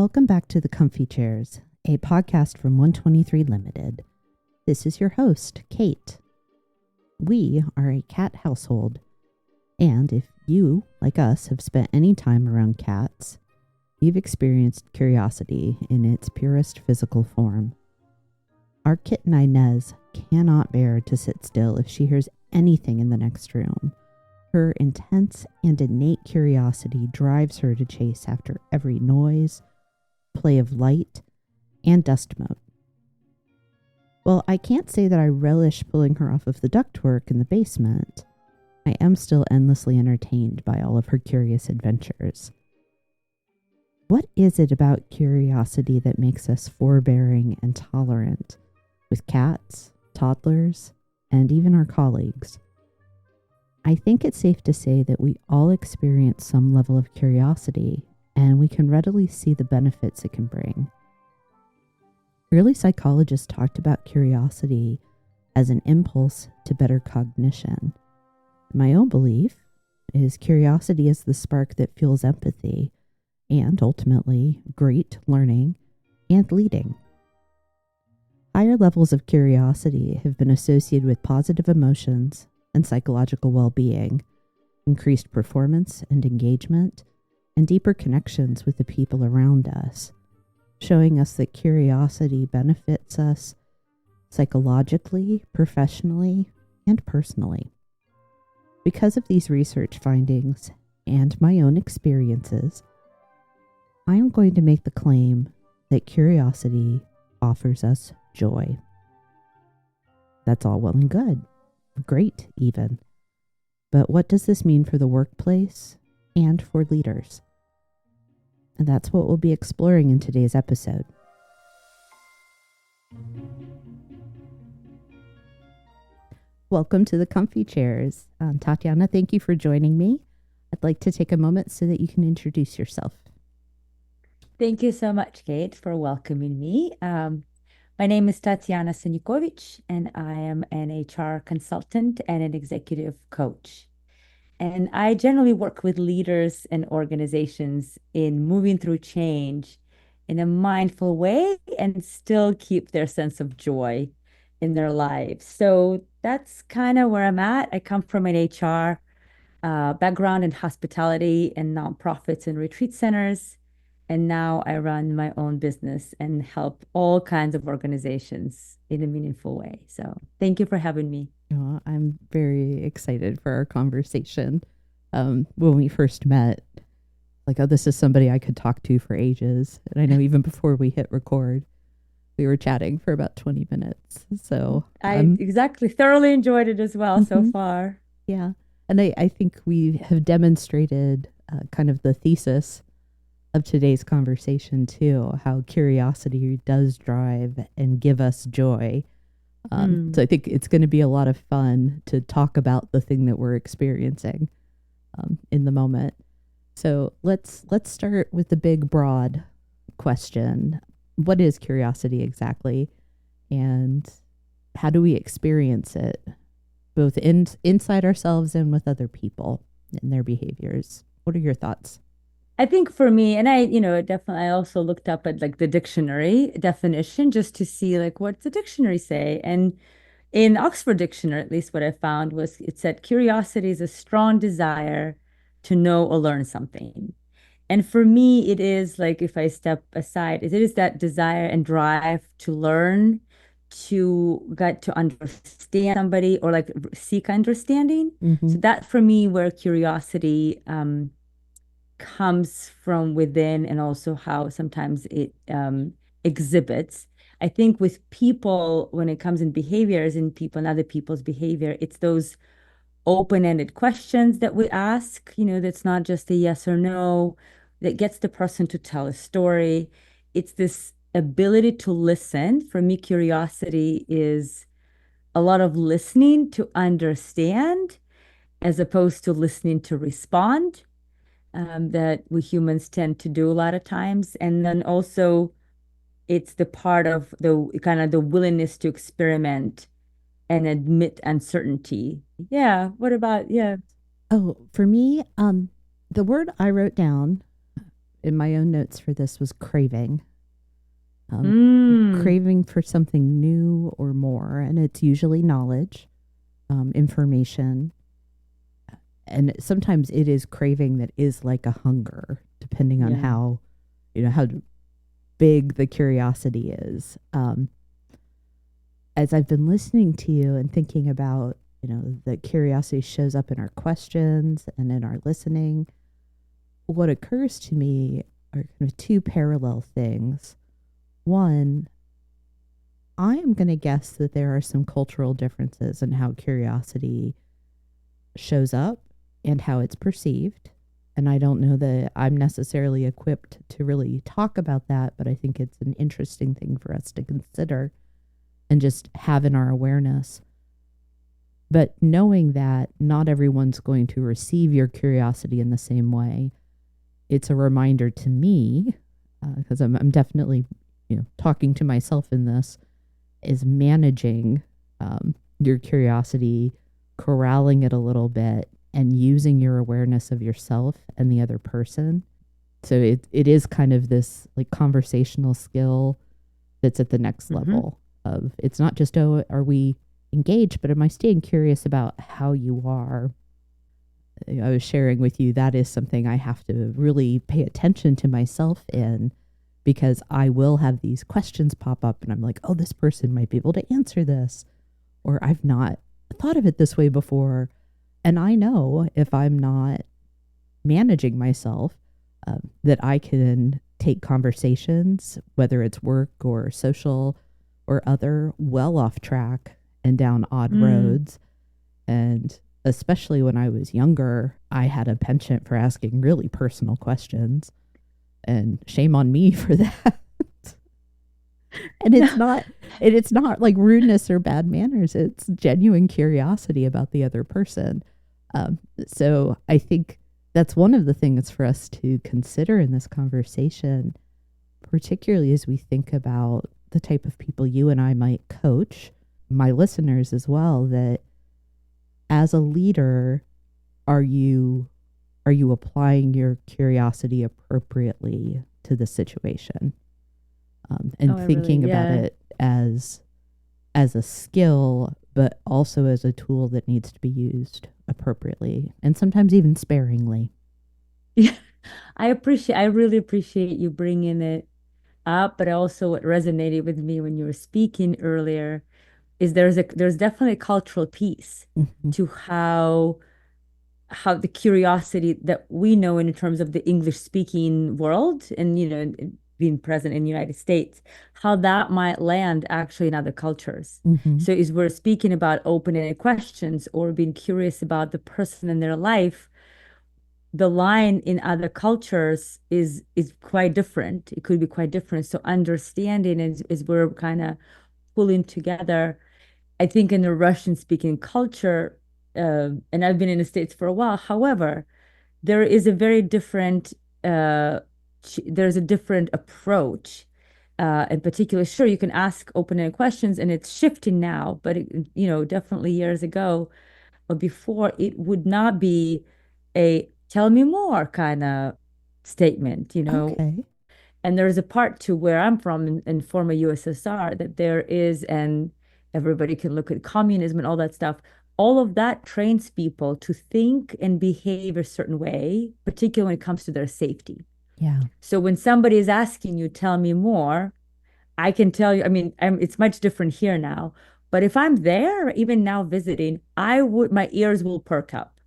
Welcome back to the Comfy Chairs, a podcast from 123 Limited. This is your host, Kate. We are a cat household, and if you, like us, have spent any time around cats, you've experienced curiosity in its purest physical form. Our kitten Inez cannot bear to sit still if she hears anything in the next room. Her intense and innate curiosity drives her to chase after every noise, play of light, and dust mote. Well, I can't say that I relish pulling her off of the ductwork in the basement. I am still endlessly entertained by all of her curious adventures. What is it about curiosity that makes us forbearing and tolerant with cats, toddlers, and even our colleagues? I think it's safe to say that we all experience some level of curiosity, and we can readily see the benefits it can bring. Early psychologists talked about curiosity as an impulse to better cognition. My own belief is curiosity is the spark that fuels empathy and, ultimately, great learning and leading. Higher levels of curiosity have been associated with positive emotions and psychological well-being, increased performance and engagement, and deeper connections with the people around us, showing us that curiosity benefits us psychologically, professionally, and personally. Because of these research findings and my own experiences, I am going to make the claim that curiosity offers us joy. That's all well and good. Great, even. But what does this mean for the workplace and for leaders? And that's what we'll be exploring in today's episode. Welcome to the Comfy Chairs. Tatyana, thank you for joining me. I'd like to take a moment so that you can introduce yourself. Thank you so much, Kate, for welcoming me. My name is Tatyana Sanikovich, and I am an HR consultant and an executive coach. And I generally work with leaders and organizations in moving through change in a mindful way and still keep their sense of joy in their lives. So that's kind of where I'm at. I come from an HR background in hospitality and nonprofits and retreat centers. And now I run my own business and help all kinds of organizations in a meaningful way. So thank you for having me. Oh, I'm very excited for our conversation. When we first met, like, oh, this is somebody I could talk to for ages. And I know even before we hit record, we were chatting for about 20 minutes. So I exactly thoroughly enjoyed it as well so Mhm. far. Yeah. And I think we have demonstrated kind of the thesis of today's conversation too, how curiosity does drive and give us joy. So I think it's going to be a lot of fun to talk about the thing that we're experiencing in the moment. So let's start with the big, broad question. What is curiosity exactly? And how do we experience it, both inside ourselves and with other people and their behaviors? What are your thoughts? I think for me, and definitely, I also looked up at like the dictionary definition just to see like what's the dictionary say. And in Oxford Dictionary, at least what I found was it said curiosity is a strong desire to know or learn something. And for me, it is like if I step aside, it is that desire and drive to learn, to get to understand somebody or like seek understanding. Mm-hmm. So that for me, where curiosity comes from within and also how sometimes it exhibits. I think with people, when it comes in behaviors in people and other people's behavior, it's those open-ended questions that we ask, that's not just a yes or no, that gets the person to tell a story. It's this ability to listen. For me, curiosity is a lot of listening to understand as opposed to listening to respond, that we humans tend to do a lot of times. And then also, it's the part of the kind of the willingness to experiment and admit uncertainty. Yeah. What about, yeah. Oh, for me, the word I wrote down in my own notes for this was craving. Um, Mm, Craving for something new or more, and it's usually knowledge, information, and sometimes it is craving that is like a hunger, depending on yeah. how big the curiosity is. As I've been listening to you and thinking about, that curiosity shows up in our questions and in our listening, what occurs to me are kind of two parallel things. One, I am going to guess that there are some cultural differences in how curiosity shows up and how it's perceived. And I don't know that I'm necessarily equipped to really talk about that, but I think it's an interesting thing for us to consider and just have in our awareness. But knowing that not everyone's going to receive your curiosity in the same way, it's a reminder to me, because I'm definitely, talking to myself in this, is managing your curiosity, corralling it a little bit, and using your awareness of yourself and the other person. So it is kind of this like conversational skill that's at the next Mm-hmm. level of, it's not just, oh, are we engaged, but am I staying curious about how you are? I was sharing with you that is something I have to really pay attention to myself in, because I will have these questions pop up and I'm like, oh, this person might be able to answer this, or I've not thought of it this way before. And I know if I'm not managing myself, that I can take conversations, whether it's work or social or other, well off track and down odd Mm. roads. And especially when I was younger, I had a penchant for asking really personal questions, and shame on me for that. And it's not like rudeness or bad manners. It's genuine curiosity about the other person. So I think that's one of the things for us to consider in this conversation, particularly as we think about the type of people you and I might coach, my listeners as well, that as a leader, are you are you applying your curiosity appropriately to the situation, Oh, and I really, thinking about yeah. it as a skill, but also as a tool that needs to be used appropriately and sometimes even sparingly. Yeah. I really appreciate you bringing it up, but also what resonated with me when you were speaking earlier is there's definitely a cultural piece Mm-hmm. to how the curiosity that we know in terms of the English speaking world and being present in the United States, how that might land actually in other cultures. Mm-hmm. So as we're speaking about open-ended questions or being curious about the person in their life, the line in other cultures is quite different. It could be quite different. So understanding is we're kind of pulling together. I think in the Russian speaking culture, and I've been in the States for a while. However, there is a very different there's a different approach. In particular, sure, you can ask open-ended questions, and it's shifting now, but definitely years ago or before, it would not be a tell me more kind of statement, Okay. and there's a part to where I'm from in former USSR that there is, and everybody can look at communism and all that stuff. All of that trains people to think and behave a certain way, particularly when it comes to their safety. Yeah. So when somebody is asking you, tell me more, I can tell you, I mean, it's much different here now. But if I'm there, even now visiting, my ears will perk up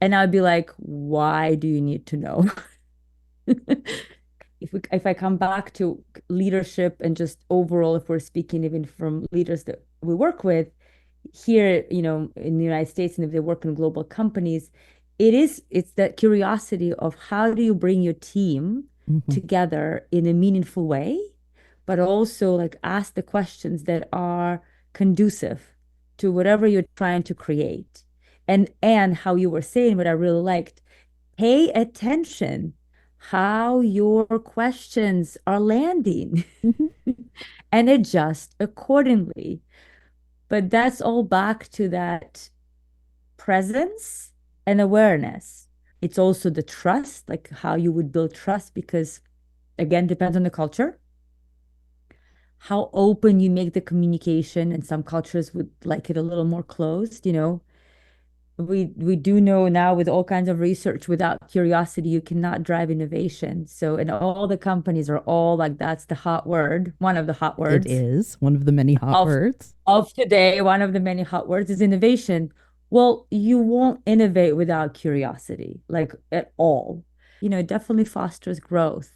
and I'll be like, why do you need to know? If I come back to leadership and just overall, if we're speaking even from leaders that we work with here, in the United States, and if they work in global companies, it's that curiosity of how do you bring your team Mm-hmm. together in a meaningful way, but also like ask the questions that are conducive to whatever you're trying to create. And how you were saying, what I really liked, pay attention how your questions are landing Mm-hmm. and adjust accordingly. But that's all back to that presence and awareness. It's also the trust, like how you would build trust, because again, depends on the culture, how open you make the communication. And some cultures would like it a little more closed, you know. We do know now with all kinds of research, without curiosity, you cannot drive innovation. So, and all the companies are all like, that's the hot word, one of the hot It words is one of the many hot of words. today. One of the many hot words is innovation. Well, you won't innovate without curiosity, like at all. You know, it definitely fosters growth.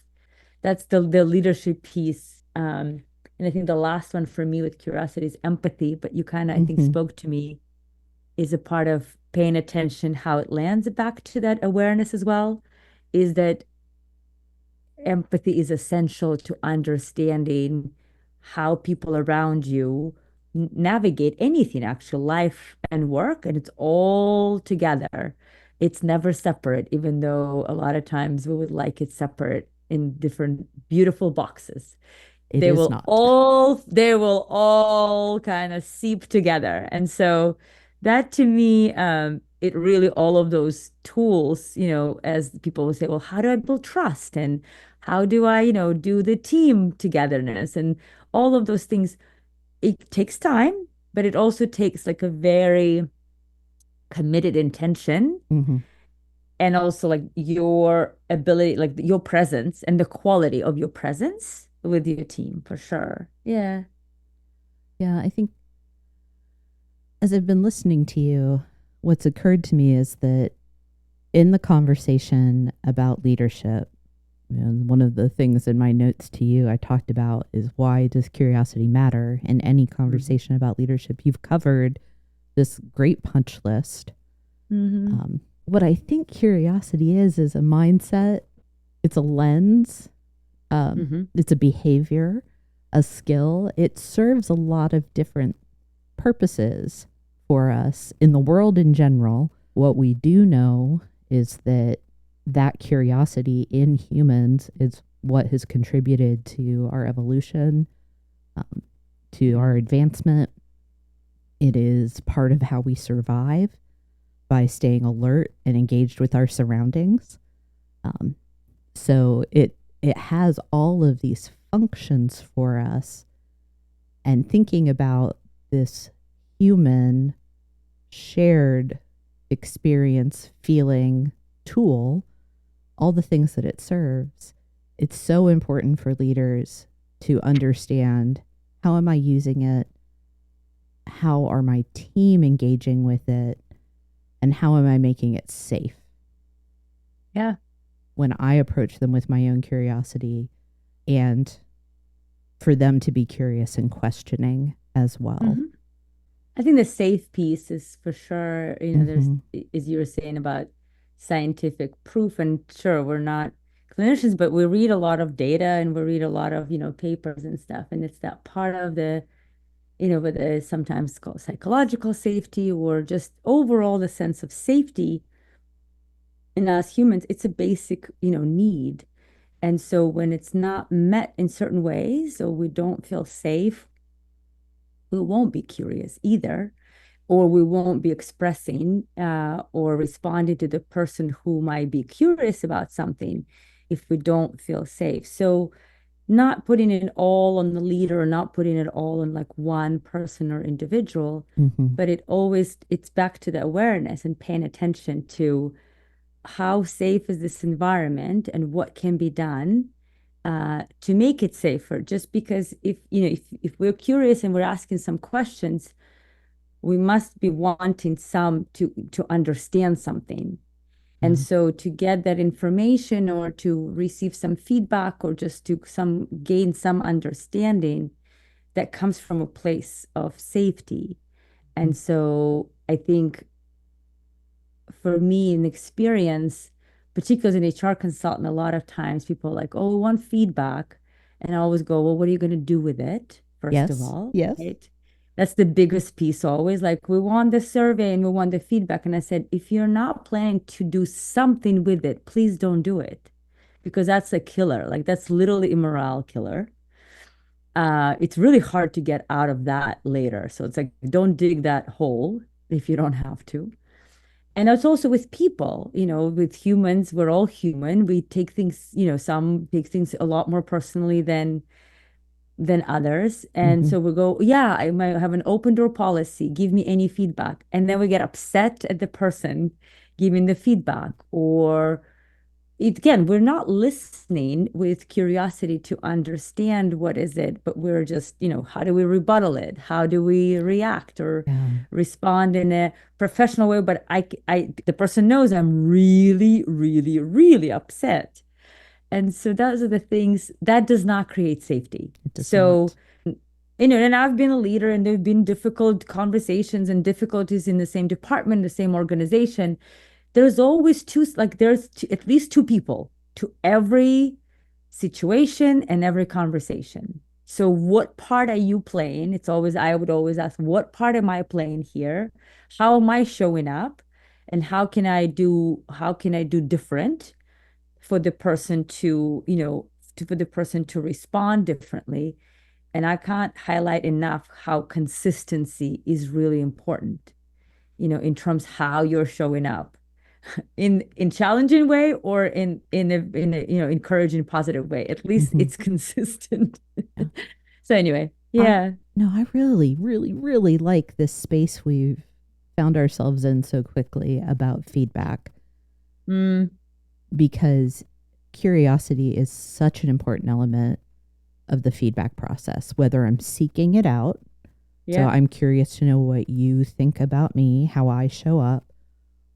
That's the leadership piece. And I think the last one for me with curiosity is empathy, but you kind of, I think, Hmm. spoke to me, is a part of paying attention, how it lands back to that awareness as well, is that empathy is essential to understanding how people around you navigate anything, actual life and work, and it's all together. It's never separate, even though a lot of times we would like it separate in different beautiful boxes. It they is will not. all they will all kind of seep together. And so that to me, it really, all of those tools, you know, as people will say, well, how do I build trust, and how do I, you know, do the team togetherness, and all of those things, it takes time, but it also takes like a very committed intention, Hmm. and also like your ability, like your presence and the quality of your presence with your team, for sure. Yeah. Yeah, I think as I've been listening to you, what's occurred to me is that in the conversation about leadership, you know, one of the things in my notes to you I talked about is, why does curiosity matter in any Mhm. conversation about leadership? You've covered this great punch list. Mhm. What I think curiosity is a mindset, it's a lens, Mhm. it's a behavior, a skill. It serves a lot of different purposes for us in the world in general. What we do know is that that curiosity in humans is what has contributed to our evolution, um, to Yeah. our advancement. It is part of how we survive by staying alert and engaged with our surroundings. Um, so it has all of these functions for us. And thinking about this human shared experience, feeling tool, all the things that it serves, it's so important for leaders to understand, how am I using it? How are my team engaging with it? And how am I making it safe Yeah. when I approach them with my own curiosity, and for them to be curious and questioning as well? Mhm. I think the safe piece is for sure, you know, there's, Hmm. as you were saying about scientific proof, and sure, we're not clinicians, but we read a lot of data and we read a lot of, you know, papers and stuff. And it's that part of the, you know, whether it's sometimes called psychological safety or just overall the sense of safety in us humans, it's a basic, you know, need. And so when it's not met in certain ways, or we don't feel safe, we won't be curious either, or we won't be expressing or responding to the person who might be curious about something if we don't feel safe. So not putting it all on the leader, or not putting it all on like one person or individual, Hmm. but it's back to the awareness and paying attention to how safe is this environment and what can be done to make it safer. Just because, if you know, if we're curious and we're asking some questions, we must be wanting some to understand something. And Yeah. so to get that information, or to receive some feedback, or just to some gain some understanding, that comes from a place of safety. And so I think for me, in experience, particularly as an HR consultant, a lot of times people are like, oh, we want feedback. And I always go, well, what are you going to do with it, first of Yes. all? Yes. Right? That's the biggest piece always. Like, we want the survey and we want the feedback. And I said, if you're not planning to do something with it, please don't do it, because that's a killer. Like, that's literally a morale killer. It's really hard to get out of that later. So it's like, don't dig that hole if you don't have to. And it's also with people, with humans, we're all human. We take things, some take things a lot more personally than others. And Hmm. so we go, yeah, I might have an open door policy, give me any feedback. And then we get upset at the person giving the feedback. Or again, we're not listening with curiosity to understand what is it, but we're just, how do we rebuttal it? How do we react or Yeah. respond in a professional way? But the person knows I'm really, really, really upset. And so those are the things that does not create safety. It does So, not. and I've been a leader and there've been difficult conversations and difficulties in the same department, the same organization. There's always two, like at least two people to every situation and every conversation. So what part are you playing? I would always ask, what part am I playing here? How am I showing up? And how can I do different for the person for the person to respond differently? And I can't highlight enough how consistency is really important, in terms how you're showing up in challenging way or in a encouraging positive way. At least Hmm. it's consistent. Yeah. So anyway, I yeah. no, I really, really, really like this space we've found ourselves in so quickly about feedback, Mm, because curiosity is such an important element of the feedback process, whether I'm seeking it out. So yeah. I'm curious to know what you think about me, how I show up,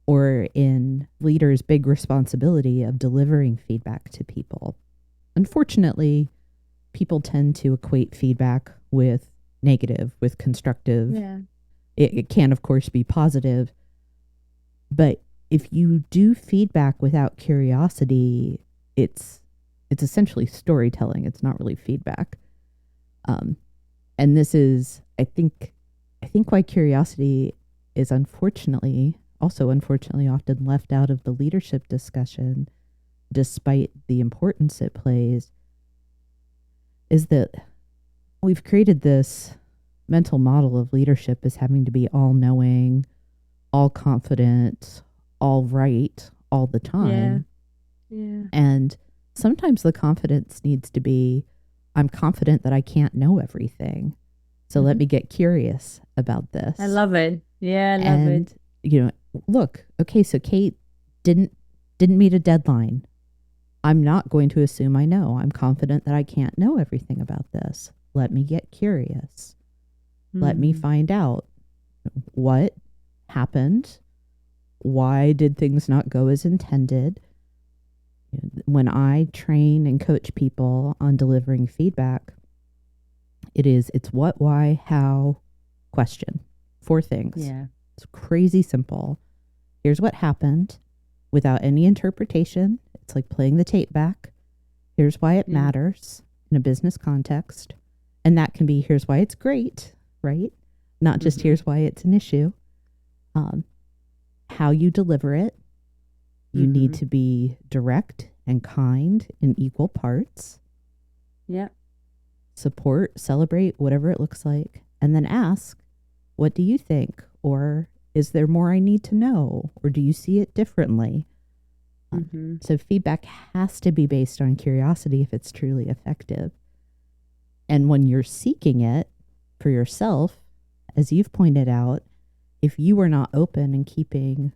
or in leaders' big responsibility of delivering feedback to people. Unfortunately, people tend to equate feedback with negative, with constructive. Yeah. It can, of course, be positive, but if you do feedback without curiosity, it's it's essentially storytelling. It's not really feedback. Um, and this is, I think why curiosity is unfortunately often left out of the leadership discussion, despite the importance it plays, is that we've created this mental model of leadership as having to be all knowing, all confident, all right all the Yeah. time. Yeah. And sometimes the confidence needs to be, I'm confident that I can't know everything. So let Hmm. me get curious about I this. love it. Yeah, I love it. And, look, okay, so Kate didn't didn't meet a deadline. I'm not going to assume I know. I'm confident that I can't know everything about this. Let me get curious. Let me Mm. find out what happened. Why did things not go as intended? When I train and coach people on delivering feedback, it's what, why, how, question. Four things. Yeah. It's crazy simple. Here's what happened without any interpretation. It's like playing the tape back. Here's why it Yeah. matters in a business context. And that can be, here's why it's great, right? Not just Hmm. here's why it's an issue. Um, how you deliver it. You need Hmm. to be direct and kind in equal parts. Yeah. Support, celebrate, whatever it looks like. And then ask, what do you think? Or is there more I need to know? Or do you see it differently? Hmm. So feedback has to be based on curiosity if it's truly effective. And when you're seeking it for yourself, as you've pointed out, if you are not open and keeping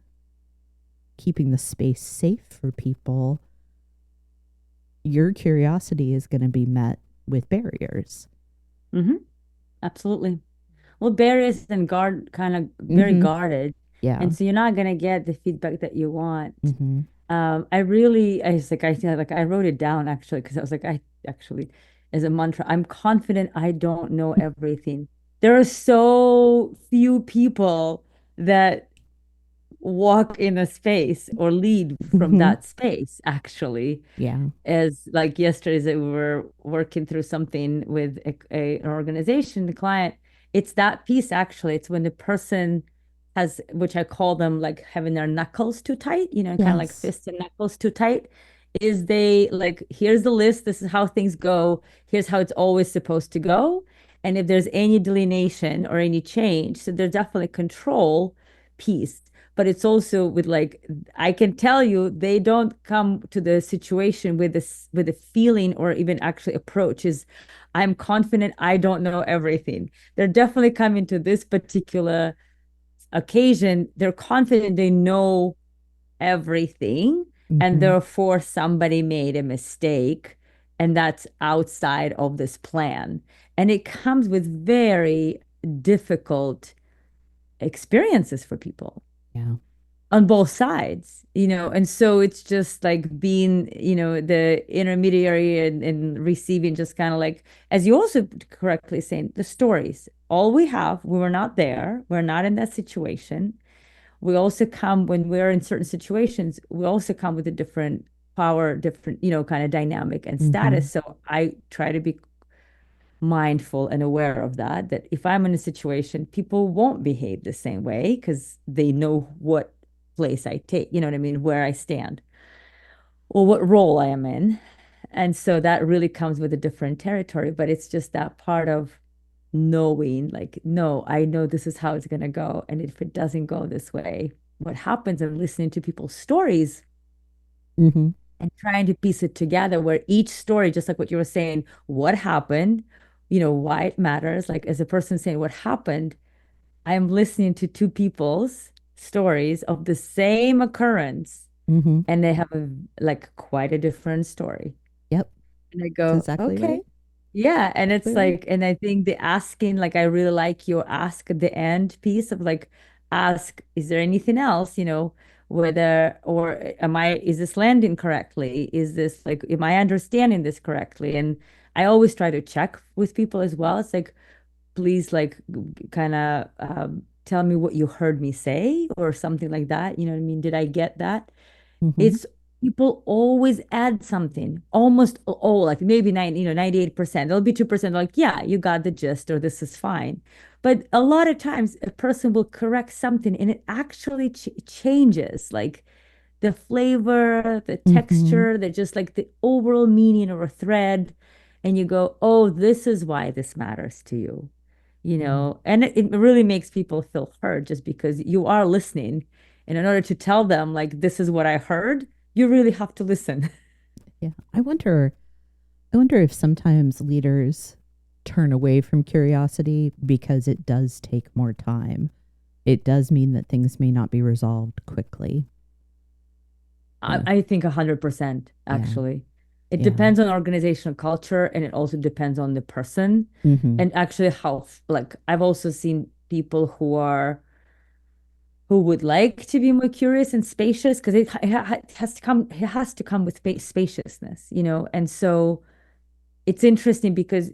the space safe for people, your curiosity is going to be met with barriers. Hmm. Absolutely. Well, barriers and guard kind of very Mm-hmm. guarded. Yeah. And so you're not gonna get the feedback that you want. Mm-hmm. I was like, I think like I wrote it down actually because I was like, I actually as a mantra, I'm confident I don't know everything. There are so few people that walk in a space or lead from Mm-hmm. that space, actually. Yeah. As like yesterday, we were working through something with an organization, the client. It's that piece actually. It's when the person has, which I call them like having their knuckles too tight, kind of like Yes. fists and knuckles too tight. Is they like, here's the list, this is how things go, here's how it's always supposed to go. And if there's any delineation or any change, so there's definitely control piece. but it's also with like, I can tell you they don't come to the situation with this with a feeling or even actually approach is I'm confident I don't know everything. They're definitely coming to this particular occasion, they're confident they know everything, and Mm-hmm. therefore somebody made a mistake, and that's outside of this plan. And it comes with very difficult experiences for people Yeah. on both sides, and so it's just like being, the intermediary and receiving, just kind of like, as you also correctly saying, the stories. All we have, we were not there, we're not in that situation. We also come when we're in certain situations, we also come with a different power, different, kind of dynamic and Mm-hmm. status. So I try to be mindful and aware of that, that if I'm in a situation, people won't behave the same way because they know what place I take, you know what I mean, where I stand or what role I am in. And so that really comes with a different territory, but it's just that part of knowing, like, no, I know this is how it's going to go. And if it doesn't go this way, what happens? I'm listening to people's stories Mm-hmm. and trying to piece it together, where each story, just like what you were saying, what happened, why it matters. Like, as a person saying what happened, I'm listening to two people's stories of the same occurrence, Mm-hmm. and they have like quite a different story. Yep. And I That's go, exactly okay. right. Yeah. And Exactly it's right. like, and I think the asking, like, I really like your ask at the end piece of like, ask, is there anything else, whether, or is this landing correctly? Is this like, am I understanding this correctly? And I always try to check with people as well. It's like, please, like, kind of tell me what you heard me say or something like that. You know what I mean? Did I get that? Mm-hmm. It's people always add something, almost all, like maybe 98%. There'll be 2% like, yeah, you got the gist, or this is fine. But a lot of times a person will correct something and it actually changes, like the flavor, the Mm-hmm. texture, the just like the overall meaning of a thread. And you go, oh, this is why this matters to you, Yeah. and it really makes people feel heard just because you are listening. And in order to tell them, like, this is what I heard, you really have to listen. Yeah. I wonder if sometimes leaders turn away from curiosity because it does take more time. It does mean that things may not be resolved quickly. Uh, I think 100%, yeah. actually. It Yeah. depends on organizational culture, and it also depends on the person. Mm-hmm. And actually how, like, I've also seen people who would like to be more curious and spacious, because it has to come with spaciousness, and so it's interesting because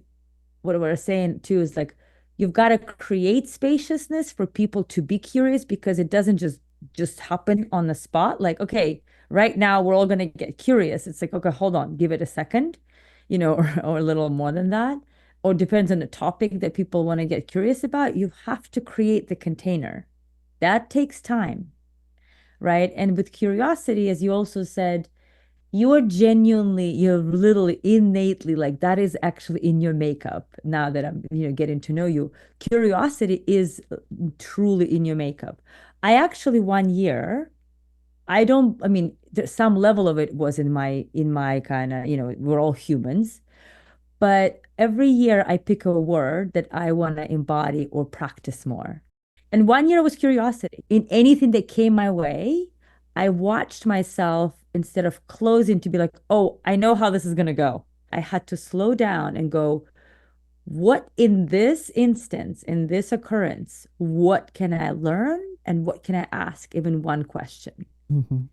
what we're saying too is like, you've got to create spaciousness for people to be curious, because it doesn't just happen on the spot, like, okay, right now we're all going to get curious. It's like, okay, hold on, give it a second, or a little more than that, or depends on the topic that people want to get curious about. You have to create the container. That takes time, right? And with curiosity, as you also said, you're literally innately, like, that is actually in your makeup. Now that I'm, getting to know you, curiosity is truly in your makeup. I actually, one year, I mean, there's some level of it was in my kind of, we're all humans, but every year I pick a word that I want to embody or practice more. And one year was curiosity. In anything that came my way, I watched myself, instead of closing, to be like, oh, I know how this is going to go. I had to slow down and go, what in this instance, in this occurrence, what can I learn and what can I ask? Even one question. Mm-hmm.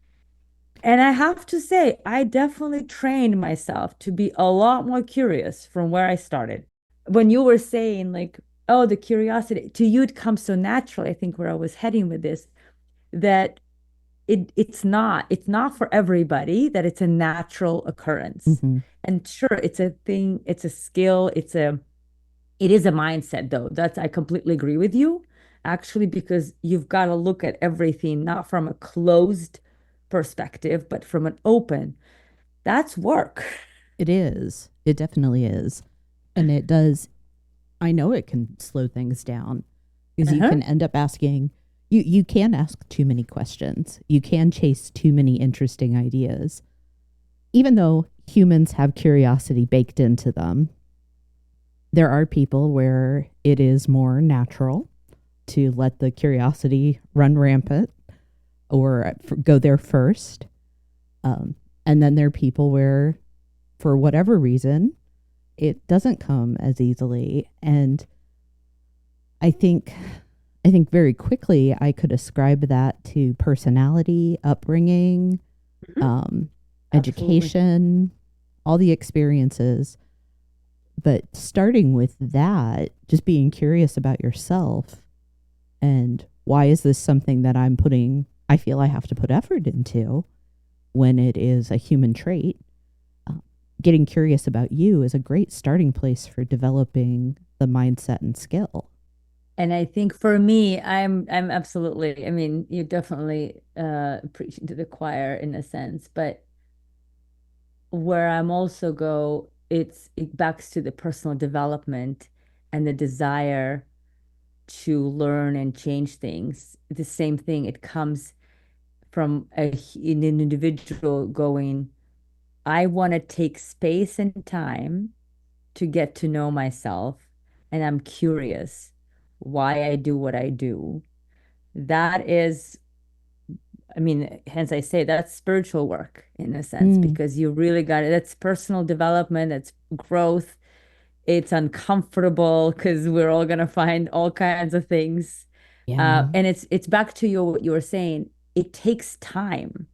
And I have to say, I definitely trained myself to be a lot more curious from where I started. When you were saying, like, oh, the curiosity to you, it comes so naturally. I think where I was heading with this, that it's not for everybody, that it's a natural occurrence. Mm-hmm. And sure, it's a thing, it's a skill, it is a mindset, though. That's, I completely agree with you, actually, because you've got to look at everything not from a closed perspective, but from an open. That's work. It is. It definitely is. And it does, I know it can slow things down because you Uh-huh. can end up asking, You can ask too many questions. You can chase too many interesting ideas. Even though humans have curiosity baked into them, there are people where it is more natural to let the curiosity run rampant or go there first. Um, and then there are people where, for whatever reason, it doesn't come as easily. And I think I think very quickly I could ascribe that to personality, upbringing, Mhm. um, Absolutely. education, all the experiences. But starting with that, just being curious about yourself and why is this something that I feel I have to put effort into when it is a human trait. Uh, Getting curious about you is a great starting place for developing the mindset and skill. And I think for me, I'm absolutely, I mean, you're definitely preaching to the choir in a sense, but where I'm also go, it backs to the personal development and the desire to learn and change things. The same thing, it comes from an individual going, I want to take space and time to get to know myself, and I'm curious why I do what I do. That is, I mean, hence I say that's spiritual work in a sense, Mm, because you really got it. That's personal development, that's growth. It's uncomfortable because we're all gonna find all kinds of things. yeah. And it's back to your what you were saying. It takes time.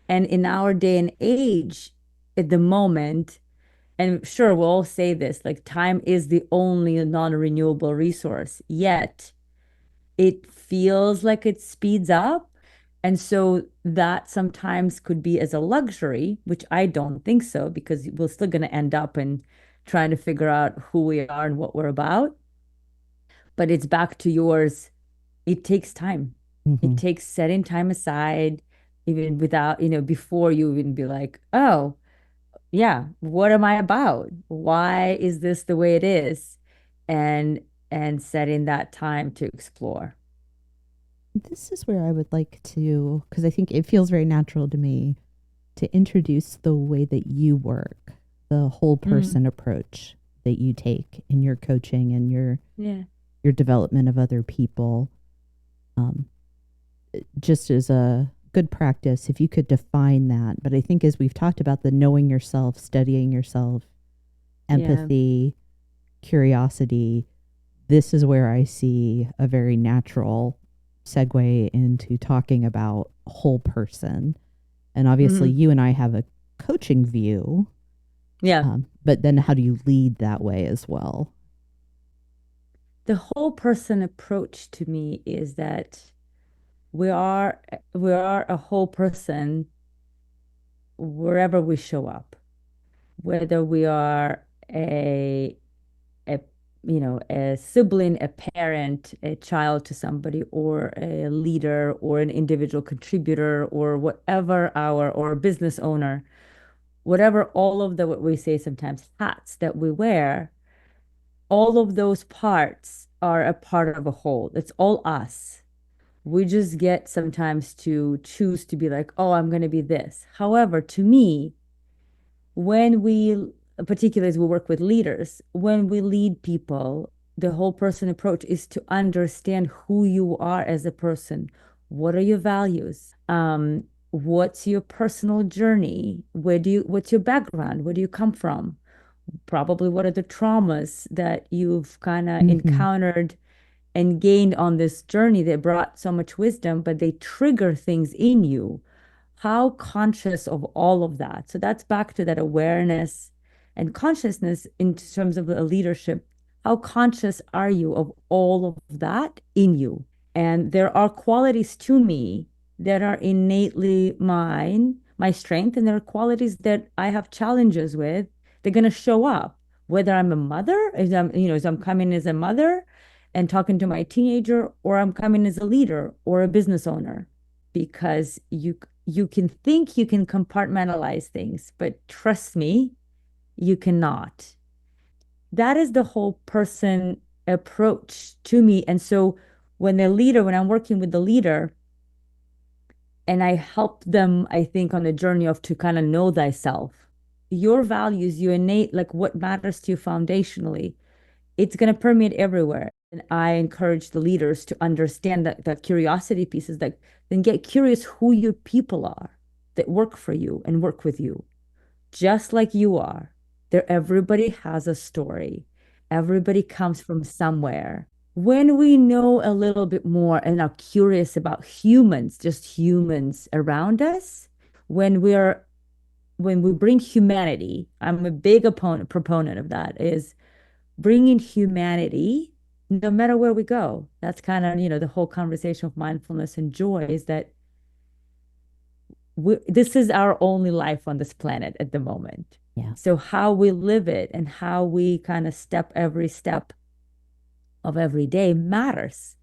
And in our day and age, at the moment, and sure, we'll all say this, like time is the only non-renewable resource. Yet it feels like it speeds up. And so that sometimes could be as a luxury, which I don't think so, because we're still going to end up in trying to figure out who we are and what we're about. But it's back to yours. It takes time. Hmm. It takes setting time aside, even without, before you even be like, oh, yeah, what am I about? Why is this the way it is? And and setting that time to explore. This is where I would like to, because I think it feels very natural to me to introduce the way that you work, the whole Mm, person approach that you take in your coaching and yeah. your development of other people. Um, just as a good practice, if you could define that. But I think as we've talked about the knowing yourself, studying yourself, Yeah. empathy, curiosity, this is where I see a very natural segue into talking about whole person. And obviously, Hmm. you and I have a coaching view, Yeah. but then how do you lead that way as well? The whole person approach to me is that we are we are a whole person wherever we show up, whether we are a a sibling, a parent, a child to somebody, or a leader, or an individual contributor, or whatever our or a business owner, whatever all of the what we say sometimes hats that we wear, all of those parts are a part of a whole. It's all us. We just get sometimes to choose to be like, oh, I'm going to be this. However, to me, when we, particularly as we work with leaders, when we lead people, the whole person approach is to understand who you are as a person. What are your values? What's your personal journey? What's your background? Where do you come from? Probably what are the traumas that you've kind of Mm-hmm. encountered and gained on this journey that brought so much wisdom, but they trigger things in you. How conscious of all of that? So that's back to that awareness and consciousness in terms of the leadership. How conscious are you of all of that in you? And there are qualities to me that are innately mine, my strength, and there are qualities that I have challenges with. They're going to show up, whether I'm a mother, as I'm coming as a mother and talking to my teenager, or I'm coming as a leader or a business owner, because you can think you can compartmentalize things, but trust me, you cannot. That is the whole person approach to me. And so when I'm working with the leader and I help them, I think, on a journey of to kind of know thyself, your values, your innate, like what matters to you foundationally, it's going to permeate everywhere. And I encourage the leaders to understand that curiosity piece is like, then get curious who your people are that work for you and work with you, just like you are. There, everybody has a story. Everybody comes from somewhere. When we know a little bit more and are curious about humans, just humans around us, when we're when we bring humanity, I'm a big proponent of that, is bringing humanity no matter where we go. That's kind of, the whole conversation of mindfulness and joy is that this is our only life on this planet at the moment. Yeah. So how we live it and how we kind of every step of every day matters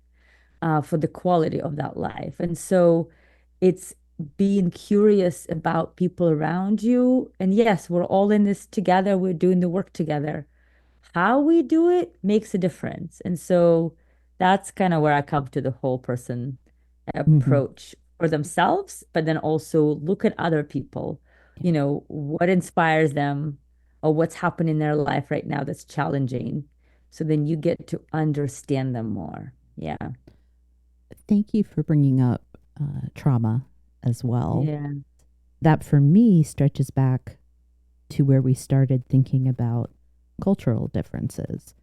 for the quality of that life. And so it's being curious about people around you. And yes, we're all in this together. We're doing the work together. How we do it makes a difference. And so that's kind of where I come to the whole person Hmm. approach for themselves, but then also look at other people, Yeah. what inspires them or what's happening in their life right now that's challenging. So then you get to understand them more. Yeah. Thank you for bringing up trauma as well. Yeah. That for me stretches back to where we started thinking about cultural differences.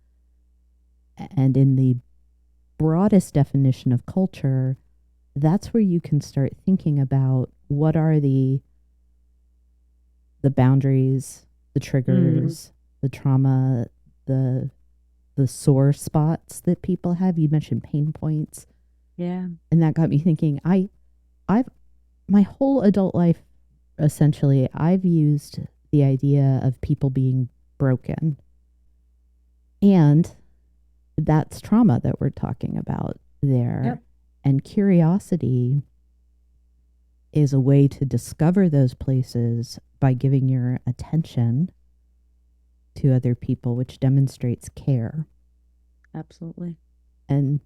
And in the broadest definition of culture, that's where you can start thinking about what are the boundaries, the Mm, triggers, the trauma, the the sore spots that people have. You mentioned pain points, yeah. and that got me thinking. I've my whole adult life essentially I've used the idea of people being broken, and that's trauma that we're talking about there. Yep. And curiosity is a way to discover those places by giving your attention to other people, which demonstrates care. Absolutely. And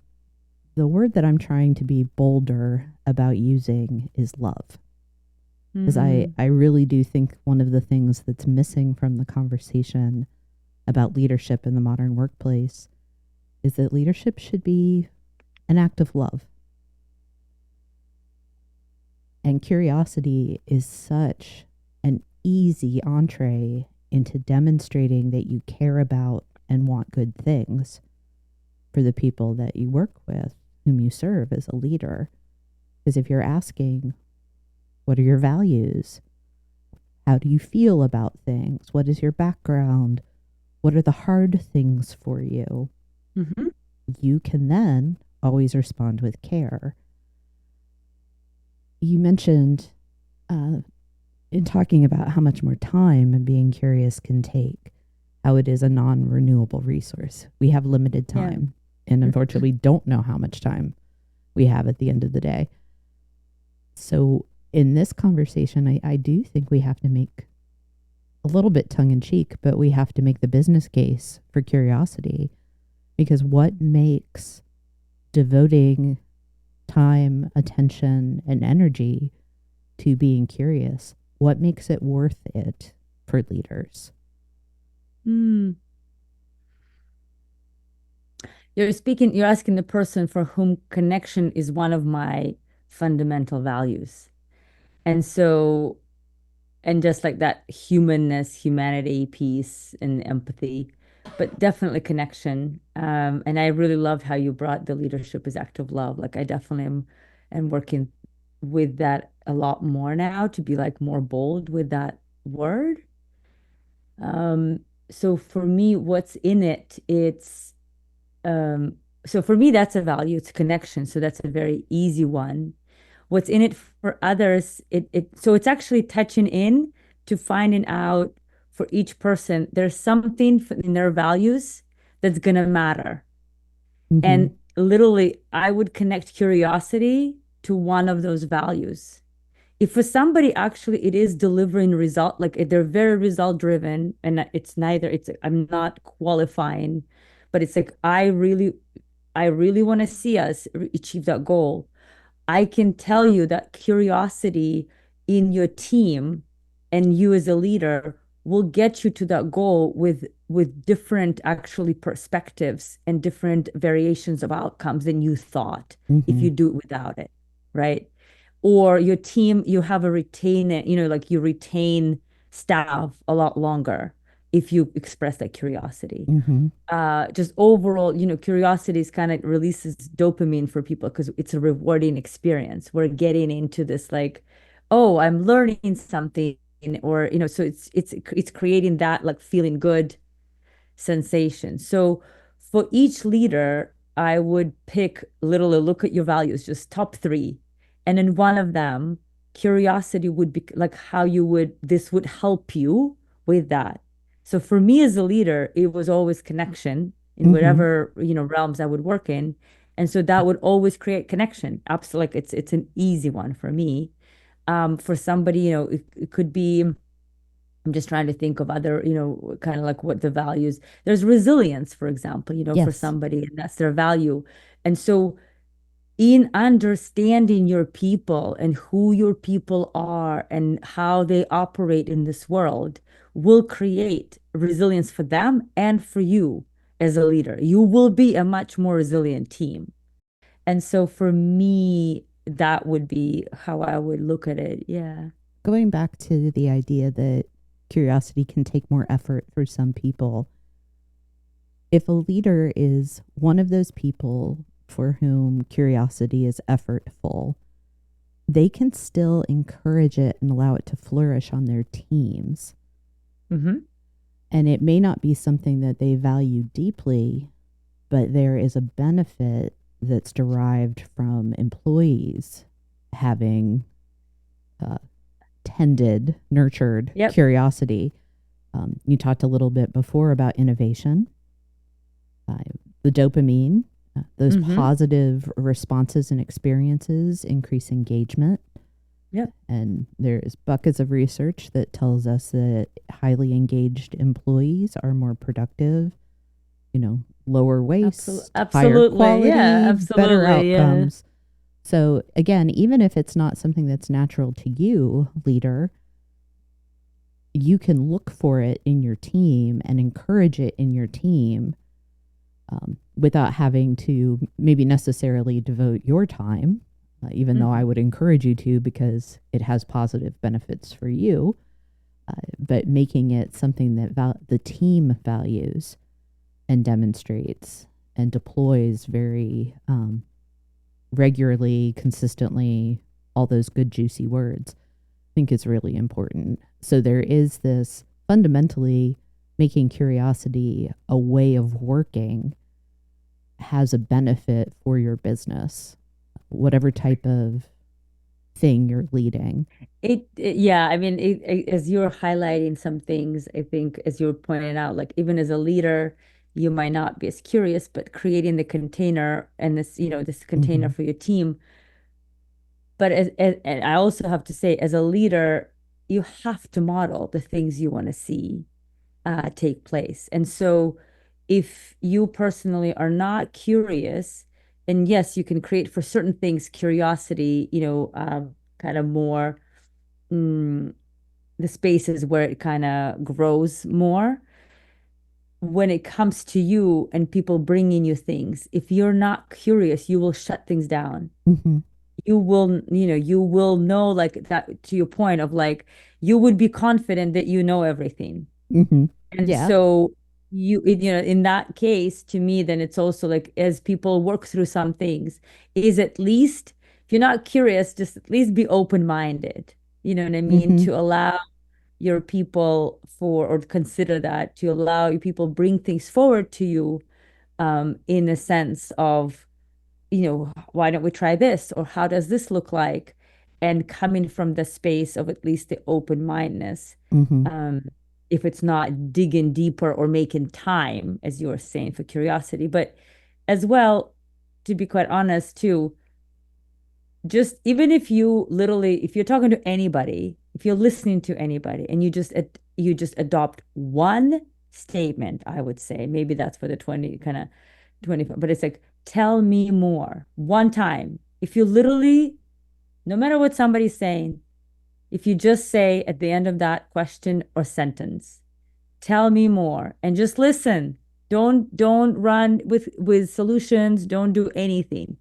the word that I'm trying to be bolder about using is love. Because Mm, I really do think one of the things that's missing from the conversation about leadership in the modern workplace is that leadership should be an act of love. And curiosity is such an easy entree into demonstrating that you care about and want good things for the people that you work with, whom you serve as a leader. Because if you're asking, what are your values? How do you feel about things? What is your background? What are the hard things for you? hmm You can then always respond with care. You mentioned in talking about how much more time and being curious can take, how it is a non renewable resource. We have limited Yeah. time and unfortunately don't know how much time we have at the end of the day. So, in this conversation, I do think we have to make a little bit tongue in cheek, but we have to make the business case for curiosity because what makes devoting time, attention, and energy to being curious, what makes it worth it for leaders? Mm. You're asking the person for whom connection is one of my fundamental values. And so, and just like that humanness, humanity, peace, and empathy, but definitely connection. And I really loved how you brought the leadership as act of love. Like I definitely am working with that a lot more now to be like more bold with that word. So for me, what's in it, so for me, that's a value, it's connection. So that's a very easy one. What's in it for others, so it's actually touching in to finding out for each person, there's something in their values that's gonna matter. Mm-hmm. And literally, I would connect curiosity to one of those values. If for somebody actually it is delivering result, like if they're very result driven, and it's neither, it's I'm not qualifying, but it's like I really I really want to see us achieve that goal, I can tell you that curiosity in your team and you as a leader will get you to that goal with different actually perspectives and different variations of outcomes than you thought if Mm-hmm. you do it without it, right? Or your team, you have a retain it, like you retain staff a lot longer if you express that curiosity. Mm-hmm. Just overall, curiosity is kind of releases dopamine for people because it's a rewarding experience. We're getting into this like, oh, I'm learning something, or so it's creating that like feeling good sensation. So for each leader, I would pick literally look at your values, just top three. And in one of them, curiosity would be like how this would help you with that. So for me as a leader, it was always connection in Mm-hmm. whatever, realms I would work in. And so that would always create connection. Absolutely. Like it's an easy one for me. For somebody, it could be I'm just trying to think of other, kind of like what the values. There's resilience, for example, for Yes. somebody, and that's their value. And so, in understanding your people and who your people are and how they operate in this world, will create resilience for them and for you as a leader. You will be a much more resilient team. And so, for me, that would be how I would look at it. Yeah. Going back to the idea that curiosity can take more effort for some people, if a leader is one of those people for whom curiosity is effortful, they can still encourage it and allow it to flourish on their teams. Mm-hmm. And it may not be something that they value deeply, but there is a benefit that's derived from employees having uh, tended, nurtured Yep. curiosity. You talked a little bit before about innovation, uh, the dopamine, those Mm-hmm. positive responses and experiences increase engagement. Yep. And there's buckets of research that tells us that highly engaged employees are more productive, lower waste, higher Absolutely. Yeah, quality, better absolutely. Yeah. outcomes. So again, even if it's not something that's natural to you, leader, you can look for it in your team and encourage it in your team, without having to maybe necessarily devote your time, even though I Mhm. would encourage you to because it has positive benefits for you, but making it something that the team values and demonstrates and deploys very regularly, consistently, all those good, juicy words, I think is really important. So there is this fundamentally making curiosity a way of working has a benefit for your business, whatever type of thing you're leading. Yeah, I mean, as you're highlighting some things, I think as you're pointing out, like even as a leader, you might not be as curious, but creating the container and this container Mm-hmm. for your team. But and I also have to say, as a leader, you have to model the things you want to see take place. And so, if you personally are not curious, and yes, you can create for certain things curiosity, kind of more mm, the spaces where it kind of grows more. When it comes to you and people bringing you things, if you're not curious, you will shut things down. Mm-hmm. You will know like that to your point of like you would be confident that you know everything. Mm-hmm. And Yeah. so in that case, to me, then it's also like as people work through some things, is at least if you're not curious, just at least be open-minded. You know what I mean? Mm-hmm. To allow your people or consider that to allow your people bring things forward to you, in a sense of why don't we try this? Or how does this look like? And coming from the space of at least the open-mindedness, Mm-hmm. um, if it's not digging deeper or making time, as you were saying, for curiosity. But as well, to be quite honest, too, just even if you're talking to anybody, if you're listening to anybody and you just adopt one statement, I would say, maybe that's for the 20 kind of 25, but it's like Tell me more. One time. If you literally, no matter what somebody's saying, if you just say at the end of that question or sentence, tell me more, and just listen. Don't run with solutions. Don't do anything.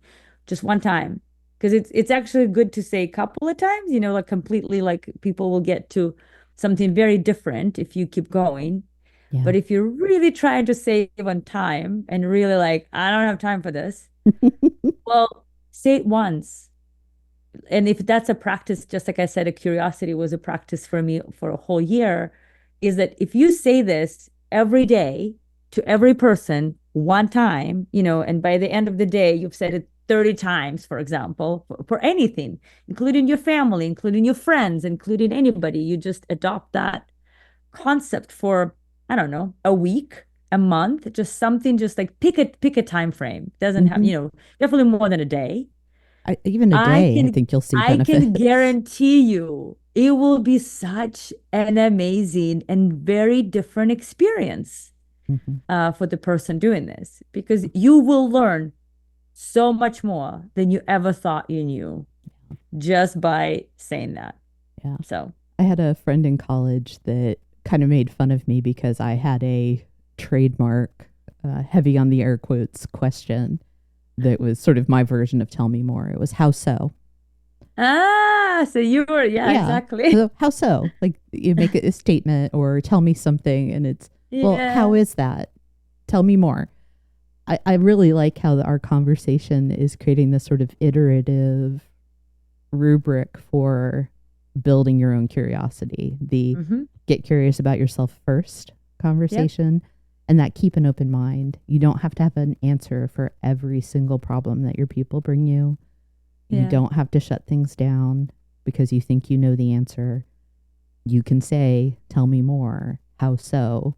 Just one time. Because it's actually good to say a couple of times, like completely, like people will get to something very different if you keep going. Yeah. But if you're really trying to save on time and really like, I don't have time for this, well, say it once. And if that's a practice, just like I said, a curiosity was a practice for me for a whole year, is that if you say this every day to every person one time, and by the end of the day, you've said it 30 times, for example, for anything, including your family, including your friends, including anybody, you just adopt that concept for, I don't know, a week, a month, just something, just like pick a time frame. Doesn't have, Hmm. definitely more than a day. Even a I day, I can think you'll see I can benefits. guarantee you it will be such an amazing and very different experience Hmm. for the person doing this, because you will learn so much more than you ever thought you knew just by saying that. Yeah. So, I had a friend in college that kind of made fun of me because I had a trademark, heavy on the air quotes question that was sort of my version of tell me more. It was how so? so you were, yeah, Yeah. exactly. So how so? Like you make a statement or tell me something and it's, well, how Yeah. is that? Tell me more. I really like how our conversation is creating this sort of iterative rubric for building your own curiosity. The Mm-hmm. get curious about yourself first Yep. conversation, and that keep an open mind. You don't have to have an answer for every single problem that your people bring you. You Yeah. don't have to shut things down because you think you know the answer. You can say, tell me more. How so?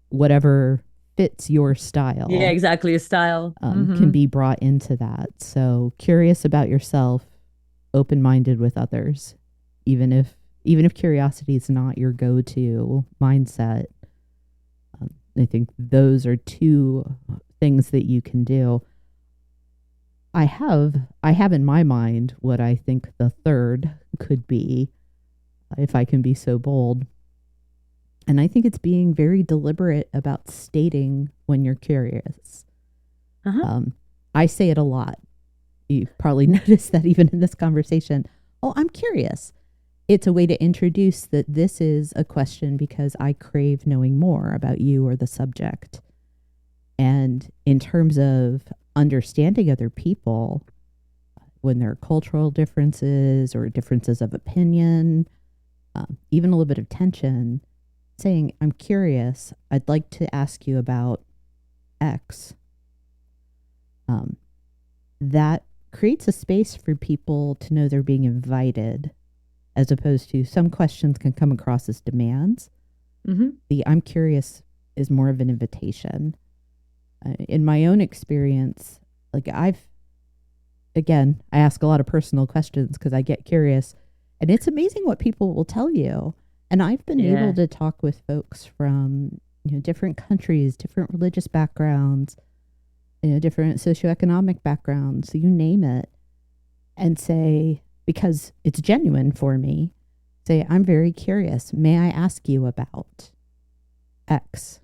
Whatever fits your Yeah, style exactly. A style. can Mm-hmm. be brought into that. So curious about yourself, open minded with others, even if curiosity is not your go to mindset. I think those are two things that you can do. I have in my mind what I think the third could be, if I can be so bold. And I think it's being very deliberate about stating when you're curious. Uh-huh. Um, I say it a lot. You've probably noticed that even in this conversation. Oh, I'm curious. It's a way to introduce that this is a question because I crave knowing more about you or the subject. And in terms of understanding other people, when there are cultural differences or differences of opinion, even a little bit of tension, saying, I'm curious, I'd like to ask you about X, um, that creates a space for people to know they're being invited, as opposed to some questions can come across as demands. Mm-hmm. The I'm curious is more of an invitation. In my own experience, like again, I ask a lot of personal questions because I get curious, and it's amazing what people will tell you. And I've been able Yeah. to talk with folks from different countries, different religious backgrounds, different socioeconomic backgrounds, you name it, and say, because it's genuine for me, say, I'm very curious. May I ask you about X?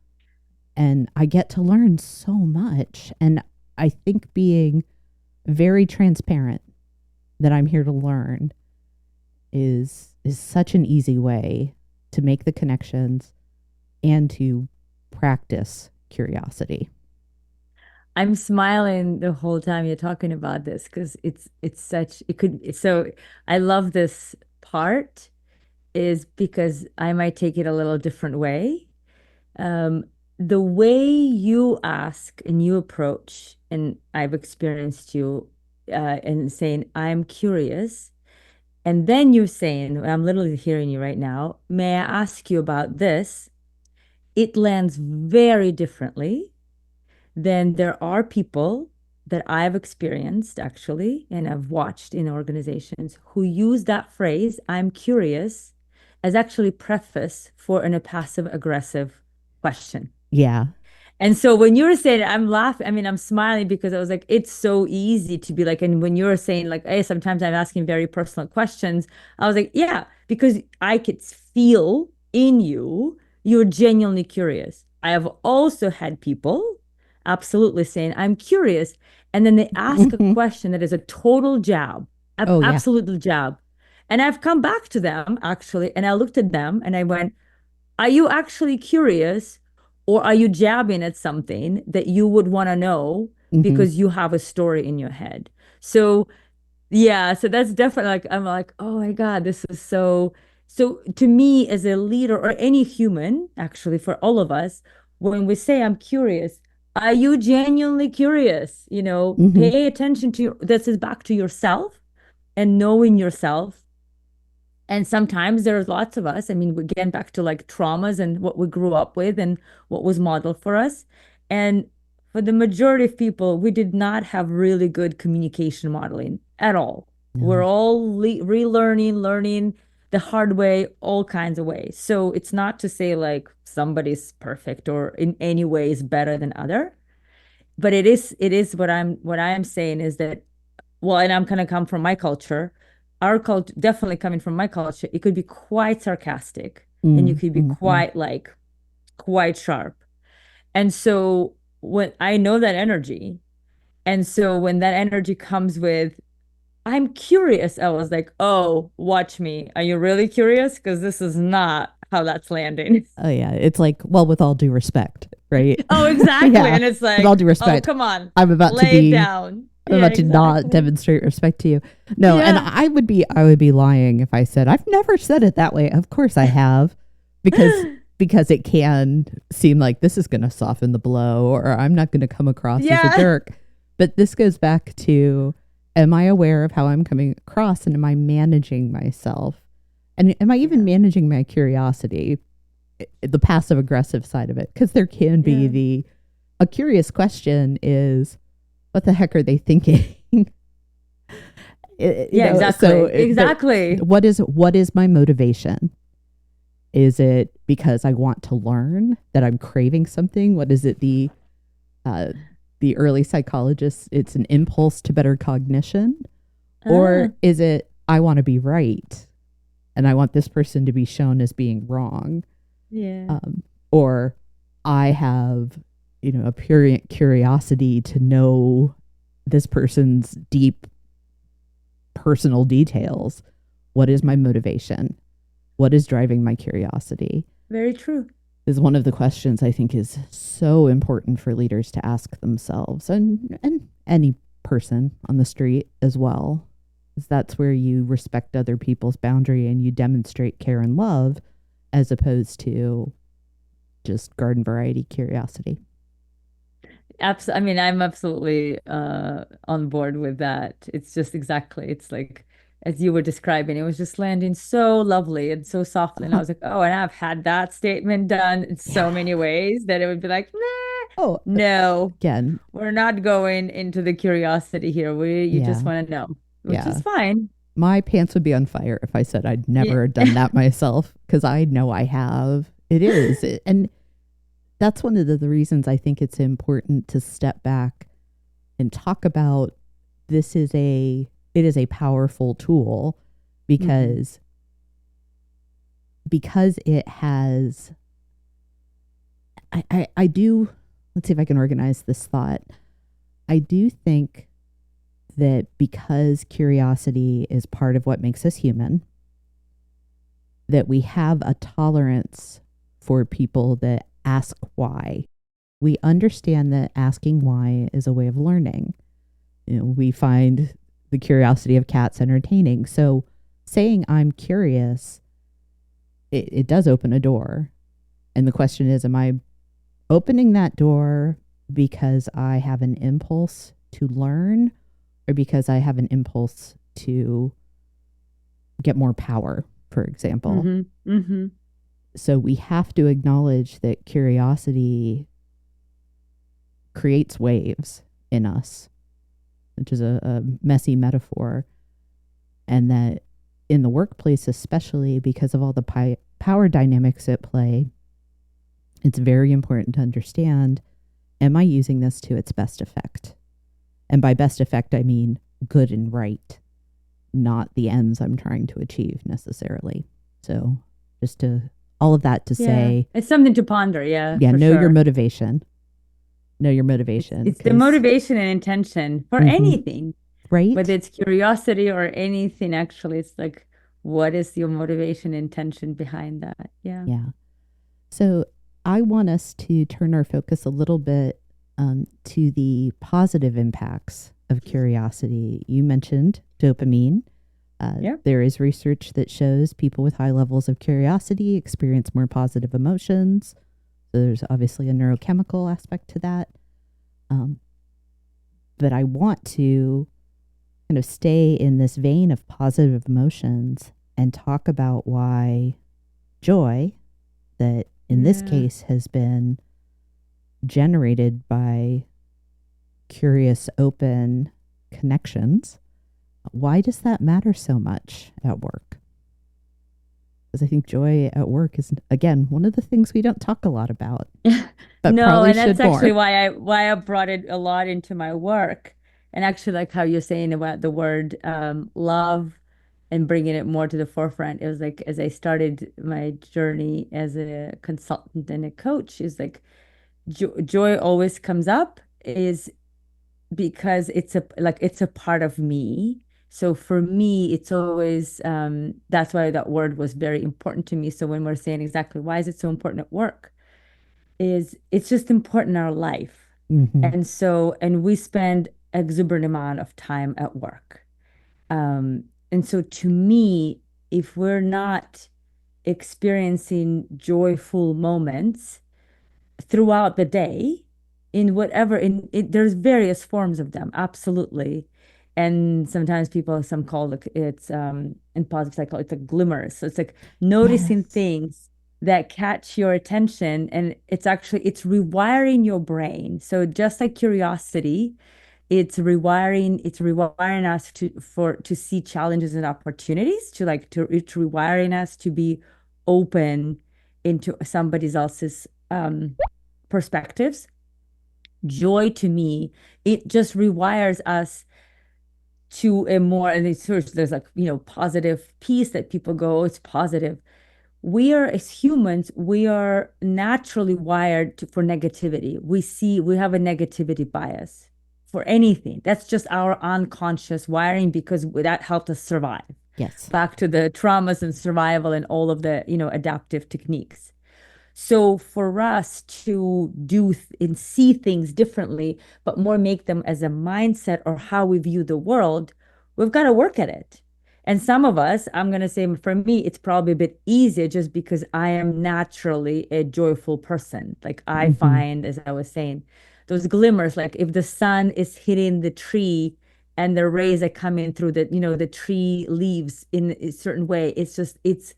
And I get to learn so much. And I think being very transparent that I'm here to learn is such an easy way to make the connections and to practice curiosity. I'm smiling the whole time you're talking about this because it's such it could so I love this part is because I might take it a little different way. Um, the way you ask and you approach, and I've experienced you and saying, I'm curious. And then you're saying, I'm literally hearing you right now, may I ask you about this? It lands very differently. Then there are people that I've experienced actually, and I've watched in organizations who use that phrase, I'm curious, as actually preface for a passive aggressive question. Yeah. And so when you were saying it, I'm laughing. I mean, I'm smiling because I was like, it's so easy to be like, and when you were saying like, hey, sometimes I'm asking very personal questions, I was like, yeah, because I could feel in you, you're genuinely curious. I have also had people absolutely saying, I'm curious. And then they ask a Hmm. question that is a total jab, Oh, yeah. absolutely jab. And I've come back to them actually, and I looked at them and I went, are you actually curious or are you jabbing at something that you would want to know Hmm. because you have a story in your head? So, yeah, so that's definitely like, I'm like, oh my God, this is so. So, to me, as a leader or any human, actually, for all of us, when we say I'm curious, are you genuinely curious? Hmm. Pay attention to this is back to yourself and knowing yourself and sometimes there's lots of us. I mean, we're getting back to like traumas and what we grew up with and what was modeled for us. And for the majority of people, we did not have really good communication modeling at all. We're No. all relearning, learning the hard way, all kinds of ways. So it's not to say like somebody's perfect or in any way is better than other, but it is what I'm saying is that well, and I'm gonna come from my culture. Our culture, definitely coming from my culture, it could be quite sarcastic and you could be Mm-hmm. quite like quite sharp. And so when I know that energy, and so when that energy comes with, I'm curious, I was like, oh, watch me. Are you really curious? Because this is not how that's landing. Oh, yeah. It's like, well, with all due respect, right? Oh, exactly. Yeah. And it's With all like, due oh, respect, come on, I'm about to lay it be down. I'm Yeah, about to not exactly. demonstrate respect to you. No, and Yeah. I would be lying if I said I've never said it that way. Of course I have, because because it can seem like this is going to soften the blow, or I'm not going to come across as a Yeah. jerk. But this goes back to, am I aware of how I'm coming across, and am I managing myself, and am I even Yeah. managing my curiosity, the passive aggressive side of it? Because there can be Yeah. the a curious question is, what the heck are they thinking? Yeah, So exactly. but Exactly. what is my motivation? Is it because I want to learn, that I'm craving something? What is it? Uh the early psychologists, it's an impulse to better cognition, or Ah, is it I want to be right and I want this person to be shown as being wrong? yeah. um, or I have, a pure curiosity to know this person's deep personal details. What is my motivation? What is driving my curiosity? Very true. Is one of the questions I think is so important for leaders to ask themselves, and any person on the street as well. Is that's where you respect other people's boundary and you demonstrate care and love, as opposed to just garden variety curiosity. I mean, I'm absolutely on board with that. It's just exactly, it's like as you were describing, it was just landing so lovely and so softly. And I was like, oh, and I've had that statement done in so Yeah. many ways that it would be like, nah, Oh, no, again, we're not going into the curiosity here. You just yeah, want to know, which yeah. is fine. My pants would be on fire if I said I'd Yeah. never done that myself, because I know I have. It is. And that's one of the reasons I think it's important to step back and talk about, it is a powerful tool, Mhm. because it has, I do, let's see if I can organize this thought. I do think that because curiosity is part of what makes us human, that we have a tolerance for people that ask why. We understand that asking why is a way of learning. We find the curiosity of cats entertaining. So saying I'm curious, it does open a door. And the question is, am I opening that door because I have an impulse to learn, or because I have an impulse to get more power, for example? Hmm. Hmm. So we have to acknowledge that curiosity creates waves in us, which is a messy metaphor. And that in the workplace, especially because of all the power dynamics at play, it's very important to understand am I using this to its best effect? And by best effect, I mean good and right, not the ends I'm trying to achieve necessarily. So just to all of that to Yeah. say, It's something to ponder. Yeah, yeah, for know your sure. motivation. Know your motivation It's the because, motivation and intention for mm-hmm, anything, whether right? it's curiosity or anything, actually. It's like, what is your motivation intention behind that? Yeah. Yeah. So I want us to turn our focus a little bit to the positive impacts of curiosity. You mentioned dopamine. Yeah. There is research that shows people with high levels of curiosity experience more positive emotions. So there's obviously a neurochemical aspect to that. Um, but I want to kind of stay in this vein of positive emotions and talk about why joy, that in this Yeah. case has been generated by curious, open connections, why does that matter so much at work? Because I think joy at work is, again, one of the things we don't talk a lot about, but No, probably and that's should actually more. why I brought it a lot into my work. And actually, like how you're saying about the word love and bringing it more to the forefront. It was like as I started my journey as a consultant and a coach, is like joy always comes up is because it's a part of me. So for me, it's always that's why that word was very important to me. So when we're saying exactly why is it so important at work, is it's just important in our life. Mm-hmm. And we spend exuberant amount of time at work. And so to me, if we're not experiencing joyful moments throughout the day, in whatever in it, there's various forms of them, absolutely. And sometimes people some call it's in positive psychology it's like glimmers. So it's like noticing Yes. things that catch your attention, and it's rewiring your brain. So just like curiosity, it's rewiring us to see challenges and opportunities, it's rewiring us to be open into somebody else's perspectives. Joy to me, it just rewires us to a more, and it's sort of, there's like, positive piece that people go, oh, it's positive. We are, as humans, we are naturally wired for negativity. We have a negativity bias for anything. That's just our unconscious wiring because that helped us survive. Yes. Back to the traumas and survival and all of the, adaptive techniques. So for us to and see things differently, but more make them as a mindset or how we view the world, we've got to work at it. And some of us, I'm going to say for me, it's probably a bit easier just because I am naturally a joyful person. Like I Mm-hmm. find, as I was saying, those glimmers, like if the sun is hitting the tree and the rays are coming through the tree leaves in a certain way, it's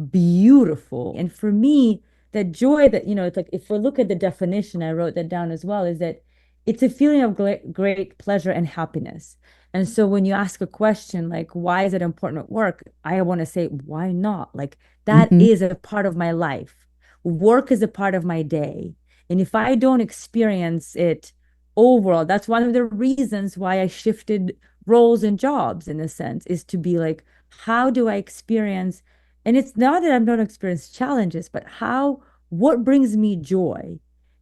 beautiful. And for me, that joy that, it's like if we look at the definition, I wrote that down as well, is that it's a feeling of great pleasure and happiness. And so when you ask a question like, why is it important at work? I want to say, why not? Like, that Mm-hmm. is a part of my life. Work is a part of my day. And if I don't experience it overall, that's one of the reasons why I shifted roles and jobs in a sense, is to be like, how do I experience, and it's not that I don't experience challenges, but what brings me joy?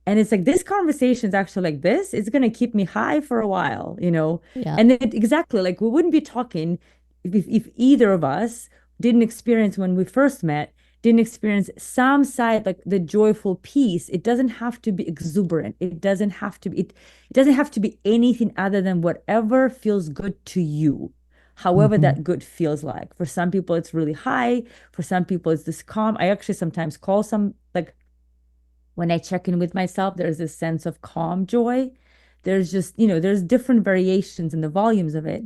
And it's like this conversation is actually like this, it's going to keep me high for a while. Yeah. And exactly like we wouldn't be talking if either of us didn't experience when we first met, didn't experience some side like the joyful piece. It doesn't have to be exuberant. It doesn't have to be anything other than whatever feels good to you, however Mm-hmm. that good feels like. For some people, it's really high. For some people, it's this calm. I actually sometimes call some, like when I check in with myself, there's this sense of calm joy. There's just, there's different variations in the volumes of it.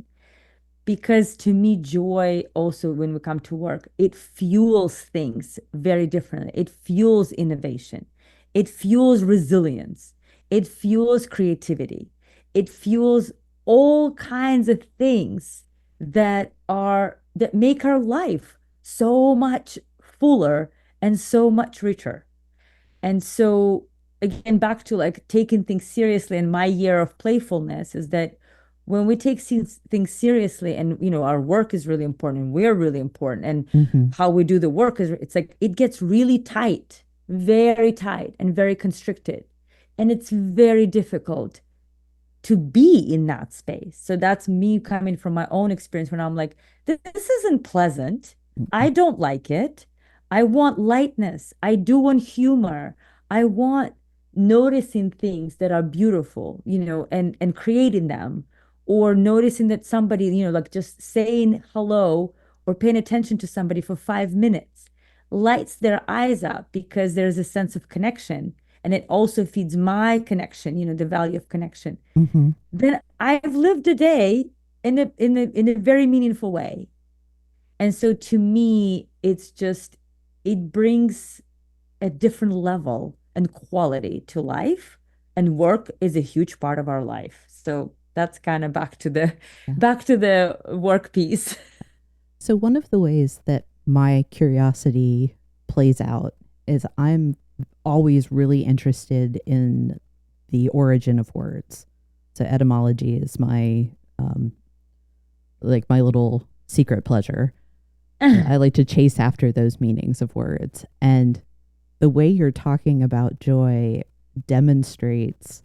Because to me, joy also, when we come to work, it fuels things very differently. It fuels innovation. It fuels resilience. It fuels creativity. It fuels all kinds of things that make our life so much fuller and so much richer. And so again, back to like taking things seriously, and my year of playfulness is that when we take things seriously, and our work is really important and we're really important, and Mm-hmm. how we do the work is, it's like it gets really tight, very tight and very constricted, and it's very difficult to be in that space. So that's me coming from my own experience when I'm like, this isn't pleasant. I don't like it. I want lightness. I do want humor. I want noticing things that are beautiful, and creating them, or noticing that somebody, like just saying hello or paying attention to somebody for 5 minutes lights their eyes up because there's a sense of connection. And it also feeds my connection, the value of connection. Mm-hmm. Then I've lived a day in a very meaningful way. And so to me, it brings a different level and quality to life. And work is a huge part of our life. So that's kind of back to the Yeah. work piece. So one of the ways that my curiosity plays out is I'm always really interested in the origin of words. So etymology is my like my little secret pleasure. I like to chase after those meanings of words. And the way you're talking about joy demonstrates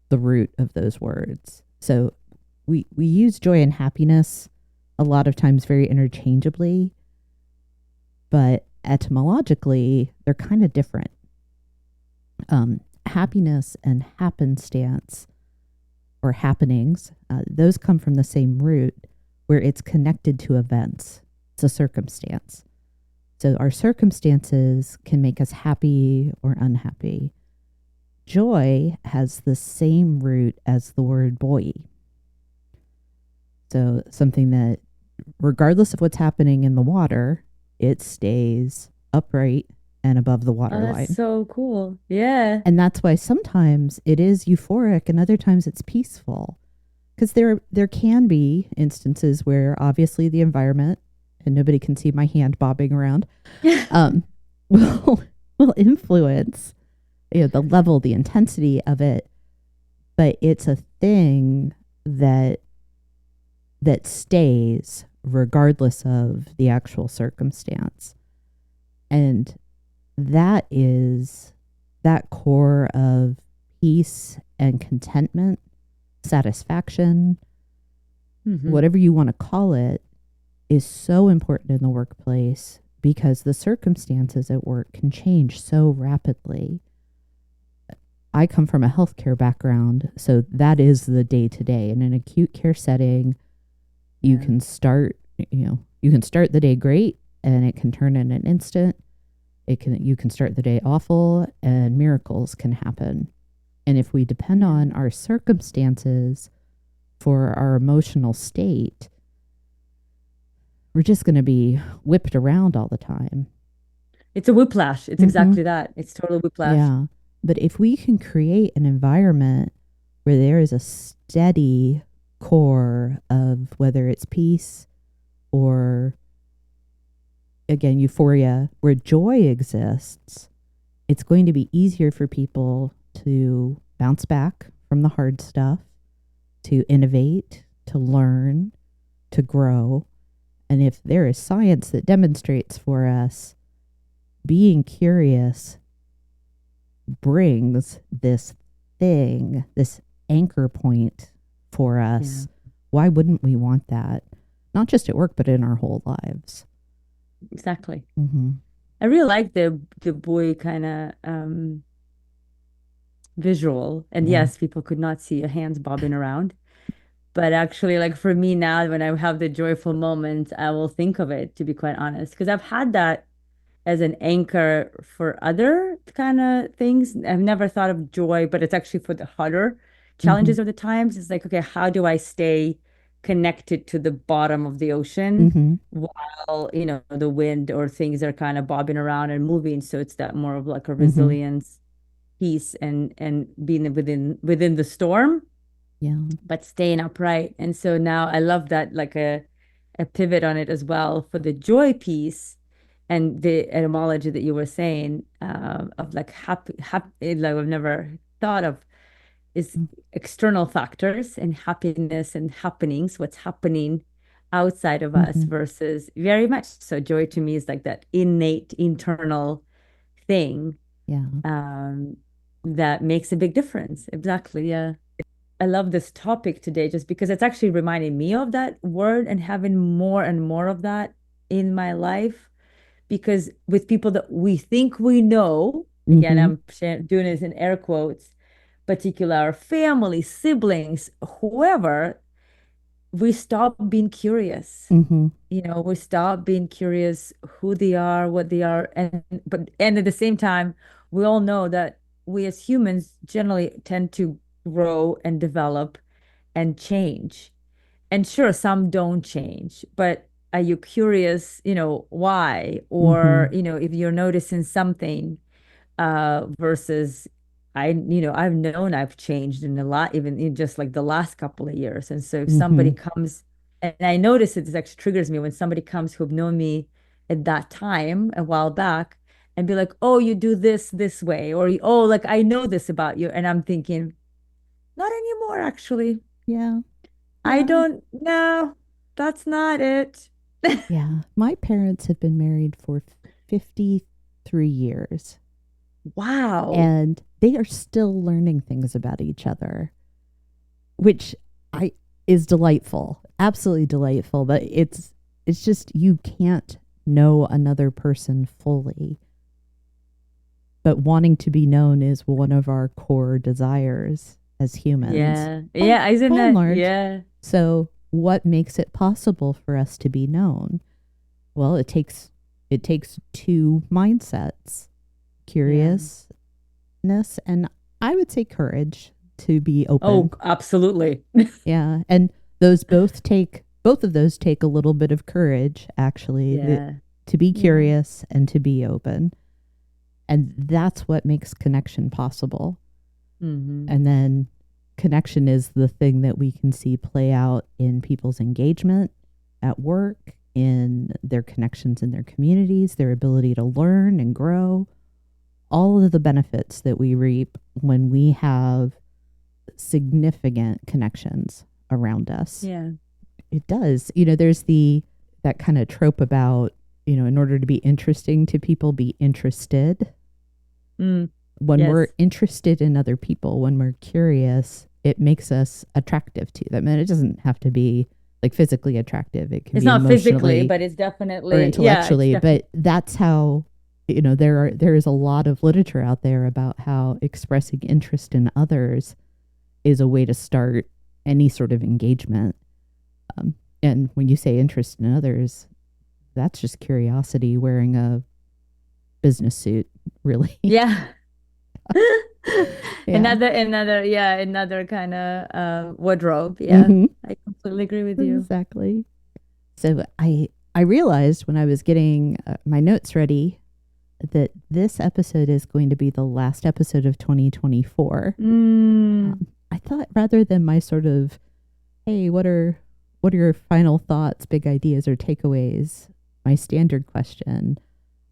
the root of those words. So we use joy and happiness a lot of times very interchangeably, but etymologically, they're kind of different. Happiness and happenstance or happenings, those come from the same root where it's connected to events. It's a circumstance. So our circumstances can make us happy or unhappy. Joy has the same root as the word buoy. So something that, regardless of what's happening in the water, it stays upright and above the water Oh, line. that's so cool. Yeah. And that's why sometimes it is euphoric and other times it's peaceful. Because there can be instances where obviously the environment, and nobody can see my hand bobbing around, um, will will influence the level, the intensity of it. But it's a thing that stays regardless of the actual circumstance. And that is that core of peace and contentment, satisfaction, whatever you want to call it, is so important in the workplace because the circumstances at work can change so rapidly. I come from a healthcare background, so that is the day to day. In an acute care setting, you can start the day great and it can turn in an instant. You can start the day awful and miracles can happen. And if we depend on our circumstances for our emotional state, we're just going to be whipped around all the time. It's a whiplash. It's exactly that. It's total whiplash. Yeah. But if we can create an environment where there is a steady core of whether it's peace or, again, euphoria, where joy exists, it's going to be easier for people to bounce back from the hard stuff, to innovate, to learn, to grow. And if there is science that demonstrates for us being curious brings this thing, this anchor point for us, why wouldn't we want that? Not just at work, but in our whole lives. Exactly. Mm-hmm. I really like the boy kind of visual. And yes, people could not see your hands bobbing around. But actually, like for me now, when I have the joyful moments, I will think of it, to be quite honest, because I've had that as an anchor for other kind of things. I've never thought of joy, but it's actually for the harder challenges of the times. It's like, okay, how do I stay connected to the bottom of the ocean while, the wind or things are kind of bobbing around and moving? So it's that more of like a resilience piece and being within the storm, but staying upright. And so now I love that, like a pivot on it as well for the joy piece And the etymology that you were saying of like happy, like I've never thought of, is external factors and happiness and happenings, what's happening outside of us Mm-hmm. versus very much so joy to me is like that innate internal thing Yeah. um, that makes a big difference. Exactly. Yeah. I love this topic today just because it's actually reminding me of that word and having more and more of that in my life. Because with people that we think we know, again, Mm-hmm. doing this in air quotes, particular family, siblings, whoever, we stop being curious. Mm-hmm. We stop being curious who they are, what they are, and at the same time, we all know that we as humans generally tend to grow and develop and change. And sure, some don't change, but are you curious, why? Mm-hmm. Or, if you're noticing something versus I've known I've changed in a lot, even in just like the last couple of years. And so if somebody Mm-hmm. comes, and I notice it, this actually triggers me when somebody comes who've known me at that time a while back and be like, oh, you do this way, or oh, like I know this about you. And I'm thinking, not anymore, actually. Yeah. I Yeah. don't know. That's not it. Yeah. My parents have been married for 53 years Wow. and they are still learning things about each other, which I is delightful. Absolutely delightful, but it's just you can't know another person fully. But wanting to be known is one of our core desires as humans, Yeah. by, Yeah. Isn't by and that? large. Yeah. So, what makes it possible for us to be known? Well, it takes two mindsets: Yeah. curiousness and I would say courage to be Oh, open. absolutely. Yeah, and both of those take a little bit of courage actually, Yeah. to be Yeah. curious and to be open. And that's what makes connection possible. Hmm. And then connection is the thing that we can see play out in people's engagement at work, in their connections in their communities, their ability to learn and grow, all of the benefits that we reap when we have significant connections around us. Yeah. It does. There's that kind of trope about, in order to be interesting to people, be interested. Mm. When we're Yes. interested in other people, when we're curious, it makes us attractive to them. And it doesn't have to be like physically attractive. It can It's be not physically, emotionally but it's or definitely, yeah, it's intellectually, definitely, but that's how, there is a lot of literature out there about how expressing interest in others is a way to start any sort of engagement. And when you say interest in others, that's just curiosity wearing a business suit, really. yeah. Yeah. Another kind of wardrobe. Yeah. Mm-hmm. I completely agree with you. Exactly. So I realized when I was getting my notes ready that this episode is going to be the last episode of 2024. Mm. I thought rather than my sort of, hey, what are your final thoughts, big ideas, or takeaways, my standard question,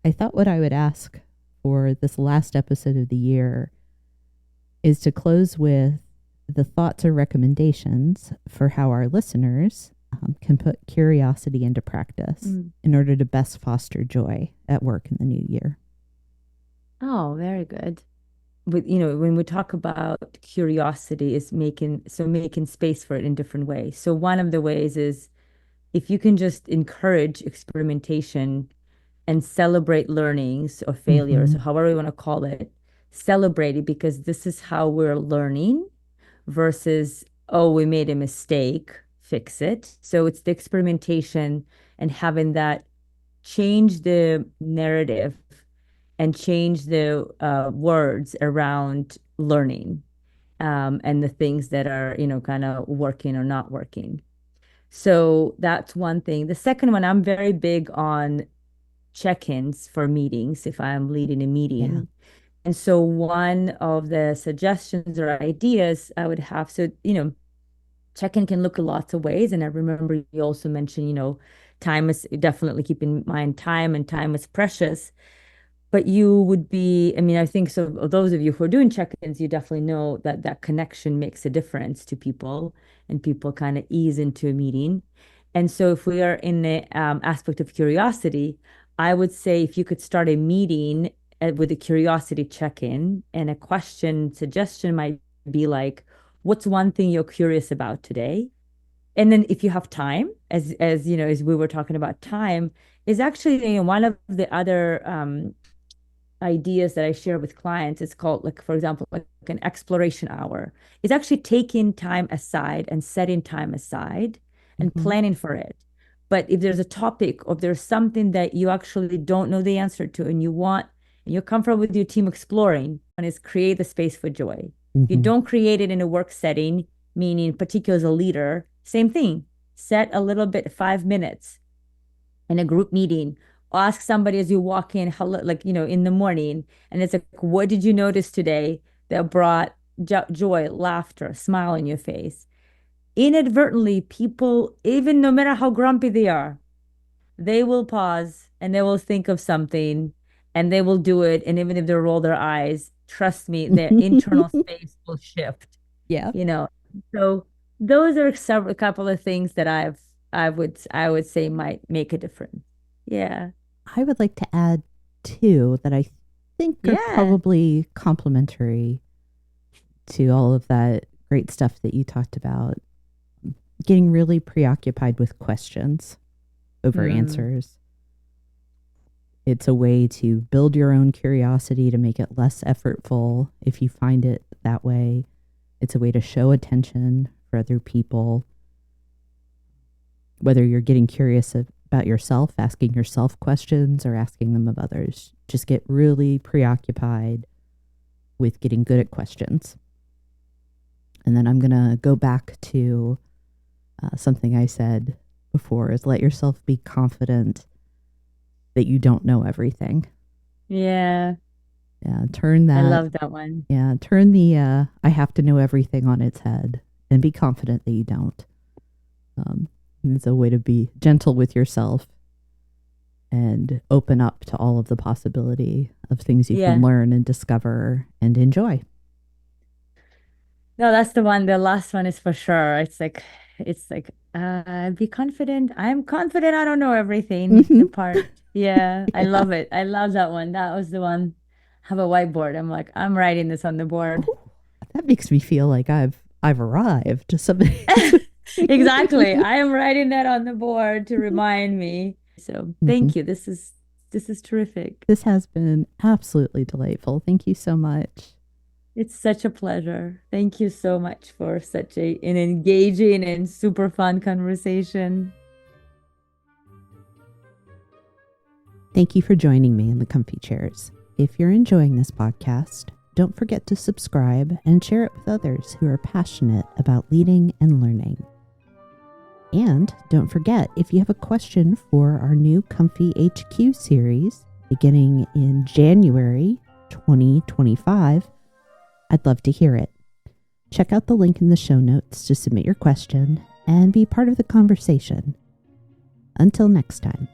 I thought what I would ask for this last episode of the year is to close with the thoughts or recommendations for how our listeners can put curiosity into practice Mm. in order to best foster joy at work in the new year. Oh, very good. When we talk about curiosity is making space for it in different ways. So one of the ways is if you can just encourage experimentation and celebrate learnings or failures, Mm-hmm. or however you want to call it, celebrate it because this is how we're learning versus, oh, we made a mistake, fix it. So it's the experimentation and having that change the narrative and change the words around learning and the things that are, kind of working or not working. So that's one thing. The second one, I'm very big on check-ins for meetings if I'm leading a Yeah. meeting. And so one of the suggestions or ideas I would have, so, check-in can look a lots of ways. And I remember you also mentioned, time is definitely, keep in mind time, and time is precious. But you would be, I mean, I think so. Those of you who are doing check-ins, you definitely know that that connection makes a difference to people, and people kind of ease into a meeting. And so, if we are in the aspect of curiosity, I would say if you could start a meeting with a curiosity check-in, and a question suggestion might be like, "What's one thing you're curious about today?" And then, if you have time, as you know, as we were talking about time, is actually, one of the other ideas that I share with clients is called, like, for example, like an exploration hour. It's actually taking time aside and setting time aside and Mm-hmm. planning for it. But if there's a topic, or if there's something that you actually don't know the answer to, and you want, and you're comfortable with your team exploring, and is create the space for joy. You Mm-hmm. don't create it in a work setting, meaning particular as a leader, same thing. Set a little bit, 5 minutes in a group meeting. Ask somebody as you walk in, hello, like, in the morning, and it's like, what did you notice today that brought joy, laughter, smile on your face? Inadvertently, people, even no matter how grumpy they are, they will pause and they will think of something, and they will do it. And even if they roll their eyes, trust me, their internal space will shift, Yeah. you know. So those are a couple of things that I would say might make a difference. Yeah. I would like to add two that I think are Yeah. probably complementary to all of that great stuff that you talked about. Getting really preoccupied with questions over Mm, answers. It's a way to build your own curiosity to make it less effortful if you find it that way. It's a way to show attention for other people, whether you're getting curious about yourself, asking yourself questions, or asking them of others. Just get really preoccupied with getting good at questions. And then I'm going to go back to something I said before is let yourself be confident that you don't know everything. yeah. Yeah, turn I that, love that one. yeah, turn the I have to know everything on its head and be confident that you don't. Um, it's a way to be gentle with yourself and open up to all of the possibility of things you can Yeah. learn and discover and enjoy. No, that's the one. The last one is for sure. It's like, be confident. I'm confident I don't know everything. The part. Yeah, I Yeah. love it. I love that one. That was the one. Have a whiteboard. I'm like, I'm writing this on the board. Oh, that makes me feel like I've arrived. Something. Exactly. I am writing that on the board to remind me. So Mhm. thank you. This is terrific. This has been absolutely delightful. Thank you so much. It's such a pleasure. Thank you so much for such an engaging and super fun conversation. Thank you for joining me in the comfy chairs. If you're enjoying this podcast, don't forget to subscribe and share it with others who are passionate about leading and learning. And don't forget, if you have a question for our new Comfy HQ series beginning in January 2025, I'd love to hear it. Check out the link in the show notes to submit your question and be part of the conversation. Until next time.